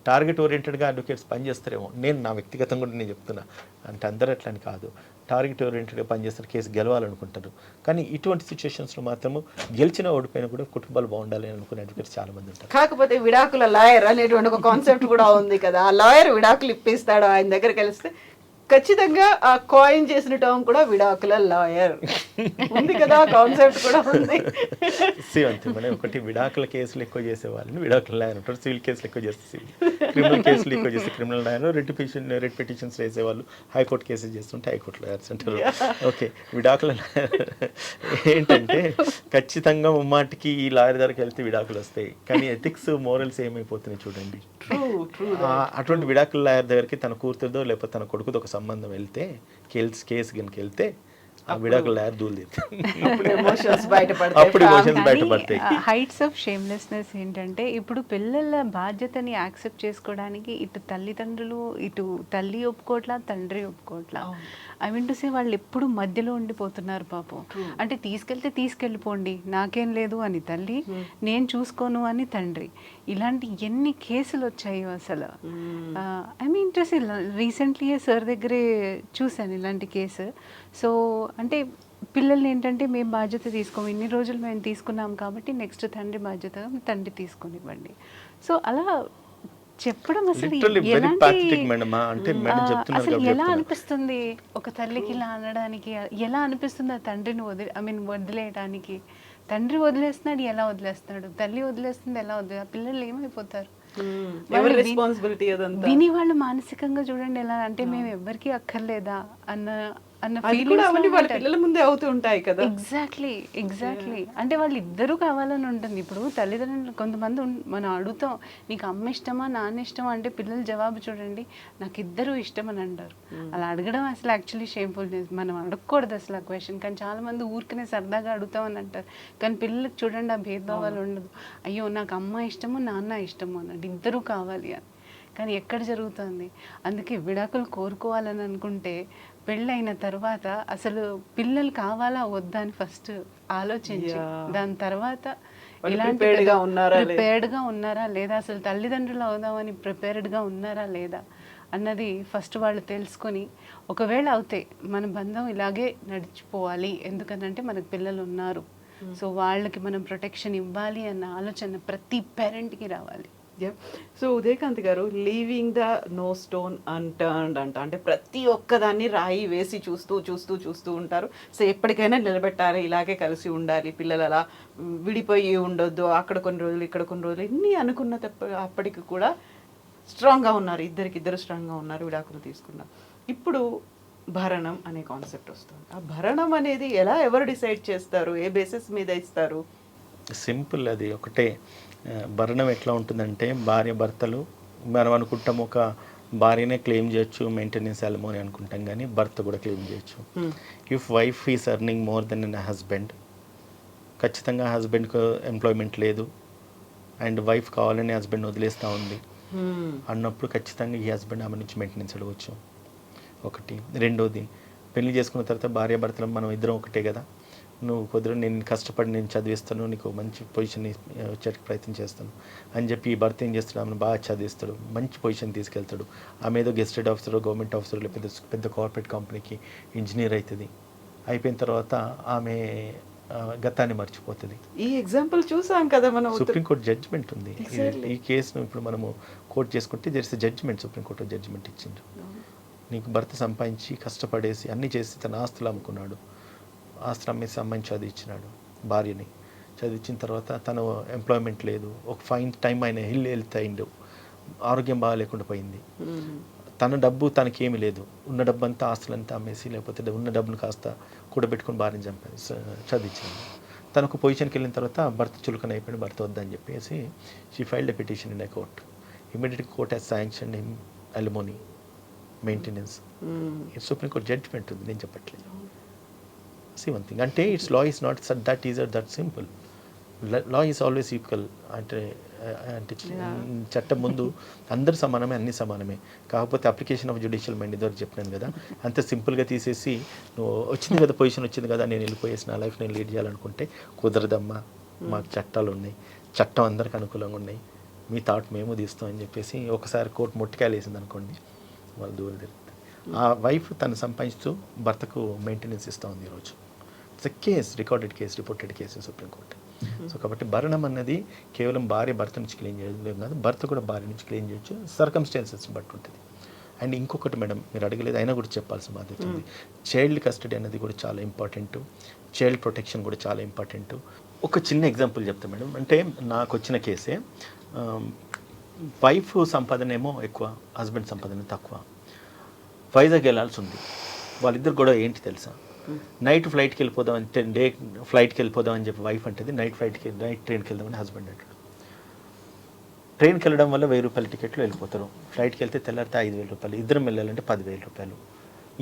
టార్గెట్ ఓరియంటెడ్గా అడ్వకేట్స్ పనిచేస్తారేమో, నేను నా వ్యక్తిగతంగా కూడా నేను చెప్తున్నా, అంటే అందరూ అట్లా అని కాదు, టార్గెట్ ఓరియంటెడ్గా పనిచేస్తారు, కేసు గెలవాలనుకుంటారు. కానీ ఇటువంటి సిచ్యువేషన్స్లో మాత్రము గెలిచిన ఓడిపోయినా కూడా కుటుంబాలు బాగుండాలి అని అనుకునే అడ్వకేట్స్ చాలా మంది ఉంటారు. కాకపోతే విడాకుల లాయర్ అనేటువంటి ఒక కాన్సెప్ట్ కూడా ఉంది కదా, ఆ లాయర్ విడాకులు ఇప్పిస్తాడు ఆయన దగ్గర కలిస్తే ఖచ్చితంగా ఆ కాయిన్ చేసిన టర్మ్ కూడా విడాకుల లాయర్ ఉంది కదా, కాన్సెప్ట్ కూడా ఉంది. అంతే మేడం, ఒకటి విడాకుల కేసులు ఎక్కువ చేసే వాళ్ళని విడాకుల లాయర్ అంటారు, సివిల్ కేసులు ఎక్కువ చేస్తే సివిల్, క్రిమినల్ కేసులు ఎక్కువ చేస్తే క్రిమినల్ లాయర్, రెడ్ పిటిషన్స్ వేసేవాళ్ళు హైకోర్టు కేసెస్ చేస్తుంటే హైకోర్టు లాయర్స్ అంటారు. ఓకే, విడాకుల ఏంటంటే ఖచ్చితంగా ముమ్మాటికి ఈ లాయర్ దగ్గరికి వెళ్తే విడాకులు వస్తాయి, కానీ ఎథిక్స్ మోరల్స్ ఏమైపోతున్నాయి చూడండి. అటువంటి విడాకుల లాయర్ దగ్గరికి తన కూతురుదో లేకపోతే తన కొడుకుదో ఒక సంబంధం వెళ్తే కేసు కనుక వెళ్తే ఆ విడాకుల లాయర్ దూలు అప్పుడు ఎమోషన్స్ బయటపడతాయి. హైట్స్ ఆఫ్ షేమ్లెస్నెస్ ఏంటంటే ఇప్పుడు పిల్లల బాధ్యతని యాక్సెప్ట్ చేసుకోవడానికి ఇటు తల్లిదండ్రులు, ఇటు తల్లి ఒప్పుకోవట్లా, తండ్రి ఒప్పుకోవట్లా. ఐ మీన్ టు సే వాళ్ళు ఎప్పుడు మధ్యలో ఉండిపోతున్నారు పాపం. అంటే తీసుకెళ్ళిపోండి నాకేం లేదు అని తల్లి, నేను చూసుకోను అని తండ్రి. ఇలాంటి ఎన్ని కేసులు వచ్చాయో అసలు. I mean to say recently sir దగ్గరే చూశాను ఇలాంటి కేసు. సో అంటే పిల్లల్ని ఏంటంటే మేము బాధ్యత తీసుకోము, ఇన్ని రోజులు మేము తీసుకున్నాం కాబట్టి నెక్స్ట్ తండ్రి బాధ్యత తండ్రి తీసుకొనివ్వండి. సో అలా చెప్పడం అసలు ఎలా అనిపిస్తుంది ఒక తల్లికి ఇలా అనడానికి, ఎలా అనిపిస్తుంది ఆ తండ్రిని వదిలేయడానికి. తండ్రి వదిలేస్తున్నాడు, ఎలా వదిలేస్తున్నాడు, తల్లి వదిలేస్తుంది, ఎలా వదిలే, పిల్లలు ఏమైపోతారు. విని వాళ్ళు మానసికంగా చూడండి ఎలా అంటే మేము ఎవ్వరికి అక్కర్లేదా అన్న పిల్లల ముందే అవుతూ ఉంటాయి కదా. ఎగ్జాక్ట్లీ అంటే వాళ్ళు ఇద్దరు కావాలని ఉంటుంది. ఇప్పుడు తల్లిదండ్రులు కొంతమంది మనం అడుగుతాం నీకు అమ్మ ఇష్టమా నాన్న ఇష్టమా అంటే పిల్లలు జవాబు చూడండి నాకు ఇద్దరు ఇష్టం అని అంటారు. అలా అడగడం అసలు యాక్చువల్లీ షేమ్ఫుల్నెస్, మనం అడగకూడదు అసలు ఆ క్వశ్చన్. కానీ చాలా మంది ఊరికనే సరదాగా అడుగుతామని అంటారు. కానీ పిల్లలకు చూడండి ఆ భేదభావాలు ఉండదు. అయ్యో నాకు అమ్మ ఇష్టము నాన్న ఇష్టము అన్నట్టు ఇద్దరు కావాలి అని. కానీ ఎక్కడ జరుగుతుంది? అందుకే విడాకులు కోరుకోవాలని అనుకుంటే పెళ్ళైన తర్వాత అసలు పిల్లలు కావాలా వద్దా అని ఫస్ట్ ఆలోచించి దాని తర్వాత వాళ్ళు ఇలాంటి prepared గా ఉన్నారా లేదా? ప్రిపేర్డ్గా ఉన్నారా లేదా, అసలు తల్లిదండ్రులు అవుదామని ప్రిపేర్డ్గా ఉన్నారా లేదా అన్నది ఫస్ట్ వాళ్ళు తెలుసుకొని, ఒకవేళ అవుతే మన బంధం ఇలాగే నడిచిపోవాలి, ఎందుకంటే మనకు పిల్లలు ఉన్నారు, సో వాళ్ళకి మనం ప్రొటెక్షన్ ఇవ్వాలి అన్న ఆలోచన ప్రతి పేరెంట్కి రావాలి. So Udayakanth garu, leaving the no stone unturned అంటే ప్రతి ఒక్కదాన్ని రాయి వేసి చూస్తూ చూస్తూ చూస్తూ ఉంటారు. సో ఎప్పటికైనా నిలబెట్టాలి, ఇలాగే కలిసి ఉండాలి, పిల్లలు అలా విడిపోయి ఉండొద్దు, అక్కడ కొన్ని రోజులు ఇక్కడ కొన్ని రోజులు ఇన్ని అనుకున్న అప్పటికి కూడా స్ట్రాంగ్గా ఉన్నారు, ఇద్దరికిద్దరు స్ట్రాంగ్గా ఉన్నారు, విడాకులు తీసుకున్నారు. ఇప్పుడు భరణం అనే కాన్సెప్ట్ వస్తుంది. ఆ భరణం అనేది ఎవరు డిసైడ్ చేస్తారు, ఏ బేసిస్ మీద ఇస్తారు? సింపుల్, అది ఒకటే. భరణం ఎట్లా ఉంటుందంటే, భార్య భర్తలు మనం అనుకుంటాం ఒక భార్యనే క్లెయిమ్ చేయొచ్చు, మెయింటెనెన్స్ అలమోని అనుకుంటాం, కానీ భర్త కూడా క్లెయిమ్ చేయొచ్చు. If wife is earning more then an husband, ఖచ్చితంగా హస్బెండ్కి ఎంప్లాయ్మెంట్ లేదు అండ్ వైఫ్ కావాలని హస్బెండ్ వదిలేస్తూ ఉంది అన్నప్పుడు ఖచ్చితంగా ఈ హస్బెండ్ ఆమె నుంచి మెయింటెనెన్స్ అడగవచ్చు. ఒకటి. రెండోది, పెళ్లి చేసుకున్న తర్వాత భార్య భర్తలు మనం ఇద్దరం ఒకటే కదా, నువ్వు కుదర నేను కష్టపడి నేను చదివిస్తాను, నీకు మంచి పొజిషన్ వచ్చేటికి ప్రయత్నం చేస్తాను అని చెప్పి ఈ భర్త ఏం చేస్తాడు, ఆమెను బాగా చదివిస్తాడు, మంచి పొజిషన్ తీసుకెళ్తాడు, ఆమె ఏదో గెస్టెడ్ ఆఫీసర్, గవర్నమెంట్ ఆఫీసర్, లేకపోతే పెద్ద కార్పొరేట్ కంపెనీకి ఇంజనీర్ అవుతుంది. అయిపోయిన తర్వాత ఆమె గతాన్ని మర్చిపోతుంది. ఈ ఎగ్జాంపుల్ చూసాం కదా మనం. సుప్రీంకోర్టు జడ్జిమెంట్ ఉంది ఈ కేసును. ఇప్పుడు మనము కోర్టు చేసుకుంటే జస్ట్ జడ్జిమెంట్, సుప్రీంకోర్టు జడ్జిమెంట్ ఇచ్చిండు. నీకు భర్త సంపాదించి కష్టపడేసి అన్నీ చేసి తన ఆస్తులు అమ్ముకున్నాడు, ఆస్తులు అమ్మేసి అమ్మాయిని చదివించినాడు, భార్యని చదివించిన తర్వాత తను ఎంప్లాయ్మెంట్ లేదు, ఒక ఫైన్ టైం ఆయన హెల్త్ అయిండు, ఆరోగ్యం బాగా లేకుండా పోయింది, తన డబ్బు తనకేమీ లేదు, ఉన్న డబ్బు అంతా ఆస్తులంతా అమ్మేసి లేకపోతే ఉన్న డబ్బును కాస్త కూడబెట్టుకుని భార్యని చదివించాను. తనకు పొజిషన్కి వెళ్ళిన తర్వాత భర్త చులకన అయిపోయింది, భర్త వద్దని చెప్పేసి she filed a petition in a court. Immediate court has sanction him alimony, maintenance. Supreme court judgement ఉంది, నేను చెప్పట్లేదు. See one thing, అంటే it's law is not that is that simple. Law is always equal. అంటే చట్టం ముందు అందరు సమానమే, అన్ని సమానమే. కాకపోతే అప్లికేషన్ ఆఫ్ జ్యుడిషియల్ మైండ్ ఇదివరకు చెప్పినాను కదా, అంత సింపుల్గా తీసేసి నువ్వు వచ్చింది కదా పొజిషన్ వచ్చింది కదా నేను వెళ్ళిపోయేసి నా లైఫ్ నేను లీడ్ చేయాలనుకుంటే కుదరదమ్మా, మాకు చట్టాలు ఉన్నాయి, చట్టం అందరికి అనుకూలంగా ఉన్నాయి, మీ థాట్ మేము తీస్తాం అని చెప్పేసి ఒకసారి కోర్టు మొట్టికాయలు వేసింది అనుకోండి, వాళ్ళు దూరం తిరుగుతుంది. ఆ వైఫ్ తను సంపాదిస్తూ భర్తకు మెయింటెనెన్స్ ఇస్తూ ఉంది ఈరోజు. It's a case, recorded case, reported case supreme court. So కాబట్టి భరణం అన్నది కేవలం భార్య భర్త నుంచి క్లెయిమ్ చేయడం కాదు, భర్త కూడా భార్య నుంచి క్లెయిమ్ చేయొచ్చు, సర్కమ్స్టాన్సెస్ బట్టి ఉంటుంది. అండ్ ఇంకొకటి మేడం, మీరు అడగలేదు అయినా కూడా చెప్పాల్సిన బాధ్యత ఉంది. చైల్డ్ కస్టడీ అనేది కూడా చాలా ఇంపార్టెంట్, చైల్డ్ ప్రొటెక్షన్ కూడా చాలా ఇంపార్టెంట్. ఒక చిన్న ఎగ్జాంపుల్ చెప్తాను మేడం. అంటే నాకు వచ్చిన కేసే, వైఫ్ సంపాదన ఏమో ఎక్కువ, హస్బెండ్ సంపాదన తక్కువ. వైజాగ్ వెళ్ళాల్సి ఉంది. వాళ్ళిద్దరు కూడా ఏంటి తెలుసా, నైట్ ఫ్లైట్కి వెళ్ళిపోదాం అంటే డే ఫ్లైట్కి వెళ్ళిపోదాం అని చెప్పి వైఫ్ అంటది, నైట్ ట్రైన్కి వెళ్దామని హస్బెండ్ అంటాడు. ట్రైన్కి వెళ్ళడం వల్ల 1000 రూపాయల టికెట్లు వెళ్ళిపోతారు, ఫ్లైట్కి వెళ్తే తెల్లారితే 5000 రూపాయలు, ఇద్దరం వెళ్ళాలంటే 10,000 రూపాయలు.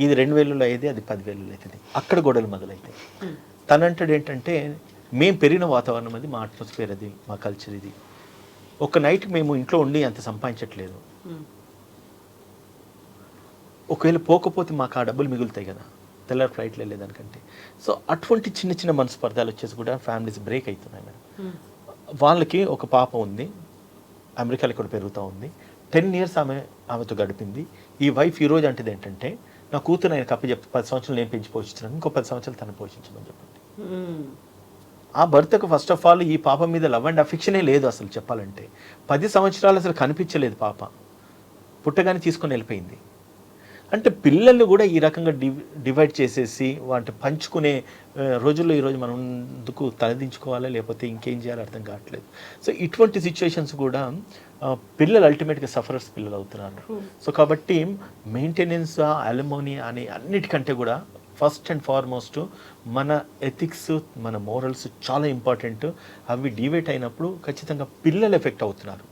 ఇది 2000 అయ్యేది, అది 10,000 అవుతుంది. అక్కడ గొడవలు మొదలవుతాయి. తనంటాడు ఏంటంటే, మేము పెరిగిన వాతావరణం అది, మా అట్మాస్ఫియర్ అది, మా కల్చర్ ఇది, ఒక నైట్ మేము ఇంట్లో ఉండి అంత సంపాదించట్లేదు, ఒకవేళ పోకపోతే మాకు ఆ డబ్బులు మిగులుతాయి కదా తెల్లారి ఫ్లైట్లో వెళ్ళేదానికంటే. సో అటువంటి చిన్న చిన్న మనస్పర్ధాలు వచ్చేసి కూడా ఫ్యామిలీస్ బ్రేక్ అవుతున్నాయి మేడం. వాళ్ళకి ఒక పాప ఉంది, అమెరికాలో ఇక్కడ పెరుగుతూ ఉంది, 10 years ఆమెతో గడిపింది. ఈ వైఫ్ ఈరోజు అంటది ఏంటంటే, నా కూతురు ఆయన కప్పి చెప్తే 10 సంవత్సరాలు నేను పెంచి పోషించాను, ఇంకో 10 సంవత్సరాలు తను పోషించమని చెప్పండి. ఆ భర్తకు ఫస్ట్ ఆఫ్ ఆల్ ఈ పాప మీద లవ్ అండ్ అఫెక్షనే లేదు అసలు చెప్పాలంటే. 10 సంవత్సరాలు అసలు కనిపించలేదు పాప, పుట్టగానే తీసుకొని వెళ్ళిపోయింది. అంటే పిల్లల్ని కూడా ఈ రకంగా డివైడ్ చేసేసి వాటి పంచుకునే రోజుల్లో ఈరోజు మనం ఎందుకు తలదించుకోవాలా, లేకపోతే ఇంకేం చేయాలో అర్థం కావట్లేదు. సో ఇటువంటి సిచ్యువేషన్స్ కూడా పిల్లలు అల్టిమేట్గా సఫరర్స్ పిల్లలు అవుతున్నారు. సో కాబట్టి మెయింటెనెన్స్, అలిమోనీ అనే అన్నిటికంటే కూడా ఫస్ట్ అండ్ ఫార్మోస్ట్ మన ఎథిక్స్, మన మోరల్స్ చాలా ఇంపార్టెంట్. అవి డివైట్ అయినప్పుడు ఖచ్చితంగా పిల్లలు ఎఫెక్ట్ అవుతున్నారు.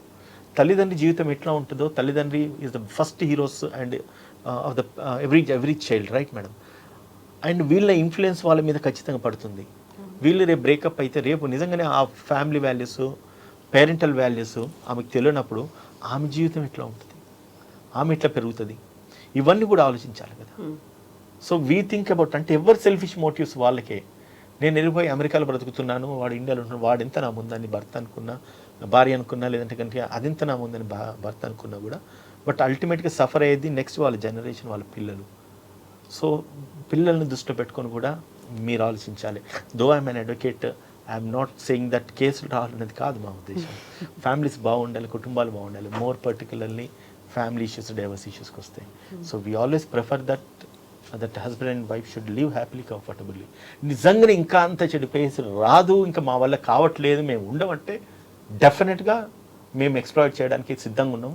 తల్లిదండ్రి జీవితం ఎట్లా ఉంటుందో, తల్లిదండ్రి is the first heroes and of the every child, right madam. And వీళ్ళ ఇన్ఫ్లుయెన్స్ వాళ్ళ మీద ఖచ్చితంగా పడుతుంది. వీళ్ళు రేపు బ్రేకప్ అయితే రేపు నిజంగానే ఆ ఫ్యామిలీ వాల్యూస్, పేరెంటల్ వాల్యూస్ ఆమెకు తెలియనప్పుడు ఆమె జీవితం ఎట్లా ఉంటుంది, ఆమె ఎట్లా పెరుగుతుంది, ఇవన్నీ కూడా ఆలోచించాలి కదా. సో వీ థింక్ అబౌట్, అంటే ఎవరు సెల్ఫిష్ మోటివ్స్ వాళ్ళకే. నేను వెళ్ళిపోయి అమెరికాలో బ్రతుకుతున్నాను, వాడు ఇండియాలో ఉంటున్నాడు, వాడు ఎంత నా ముందని భర్త అనుకున్నా, భార్య అనుకున్నా, లేదంటే కనుక అదింత నా ముందని భర్త అనుకున్నా కూడా, బట్ అల్టిమేట్గా సఫర్ అయ్యేది నెక్స్ట్ వాళ్ళ జనరేషన్, వాళ్ళ పిల్లలు. సో పిల్లల్ని దృష్టిలో పెట్టుకొని కూడా మీరు ఆలోచించాలి. Though I'm an advocate, I'm not saying that కేసులు రావాలనేది కాదు మా ఉద్దేశం. ఫ్యామిలీస్ బాగుండాలి, కుటుంబాలు బాగుండాలి, more particularly family issues, divorce ఇష్యూస్కి వస్తాయి. So we always prefer that husband and wife should live happily, comfortably. నిజంగానే ఇంకా అంత చెడిపోయేసి రాదు, ఇంకా మా వల్ల కావట్లేదు, మేము ఉండమంటే డెఫినెట్గా మేము ఎక్స్ప్లాయిట్ చేయడానికి సిద్ధంగా ఉన్నాం,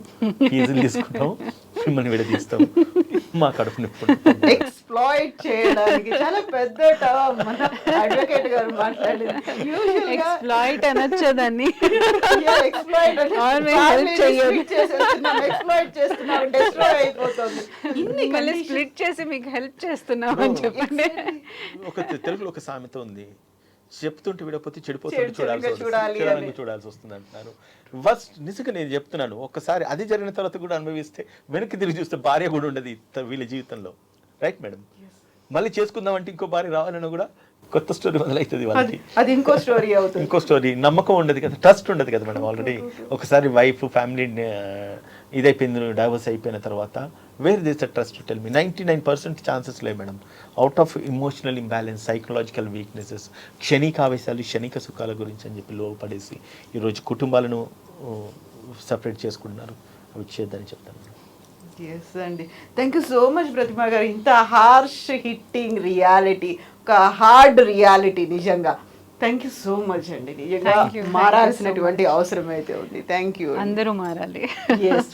ఫీజులు తీసుకుంటాం, మిమ్మల్ని విడదీస్తాం, మా కడుపు నింపుకుంటాం. ఎక్స్ప్లాయిట్ చేయడానికి చాలా పెద్ద టర్మ్ మన అడ్వకేట్ గారు మాట్లాడింది. ఎక్స్ప్లాయిట్ అనొచ్చదని, ఎక్స్ప్లాయిట్ చేస్తున్నాం, డిస్ట్రాయ్ అయిపోతుంది. మిమ్మల్ని స్ప్లిట్ చేసి మీకు హెల్ప్ చేస్తున్నాం అని చెప్పండి. ఒక తెలుగులో ఒక సామెత ఉంది, చెప్తుంటే విడపోతే చెడిపోతుంటే చూడాల్సి వస్తుంది అంటున్నారు. ఫస్ట్ నిజంగా నేను చెప్తున్నాను, ఒక్కసారి అది జరిగిన తర్వాత కూడా అనుభవిస్తే వెనక్కి తిరిగి చూస్తే భార్య కూడా ఉండదు వీళ్ళ జీవితంలో. Right madam? మళ్ళీ చేసుకుందాం అంటే ఇంకో భార్య రావాలన్నా కూడా కొత్త స్టోరీ మొదలవుతుంది వాళ్ళకి, అది ఇంకో స్టోరీ అవుతుంది, ఇంకో స్టోరీ. నమ్మకం ఉండదు కదా, ట్రస్ట్ ఉండదు కదా మేడం. ఆల్రెడీ ఒకసారి వైఫ్ ఫ్యామిలీ ఇదైపోయింది, డైవర్స్ అయిపోయిన తర్వాత where this trust tell me? 99% chances లేవు madam. Out of emotional imbalance, psychological weaknesses, క్షణిక ఆవేశాలు, క్షణిక సుఖాల గురించి అని చెప్పి లోపడేసి ఈరోజు కుటుంబాలను సపరేట్ చేసుకుంటున్నారు. అవి చేయొద్దని చెప్తాను. ఎస్ అండి, థ్యాంక్ యూ సో మచ్ ప్రతిమా గారు. ఇంత హార్ష్ హిట్టింగ్ రియాలిటీ, ఒక హార్డ్ రియాలిటీ నిజంగా. థ్యాంక్ యూ సో మచ్ అండి. నిజంగా మారాల్సినటువంటి అవసరం అయితే ఉంది. Thank you. అందరూ మారాలి. ఎస్.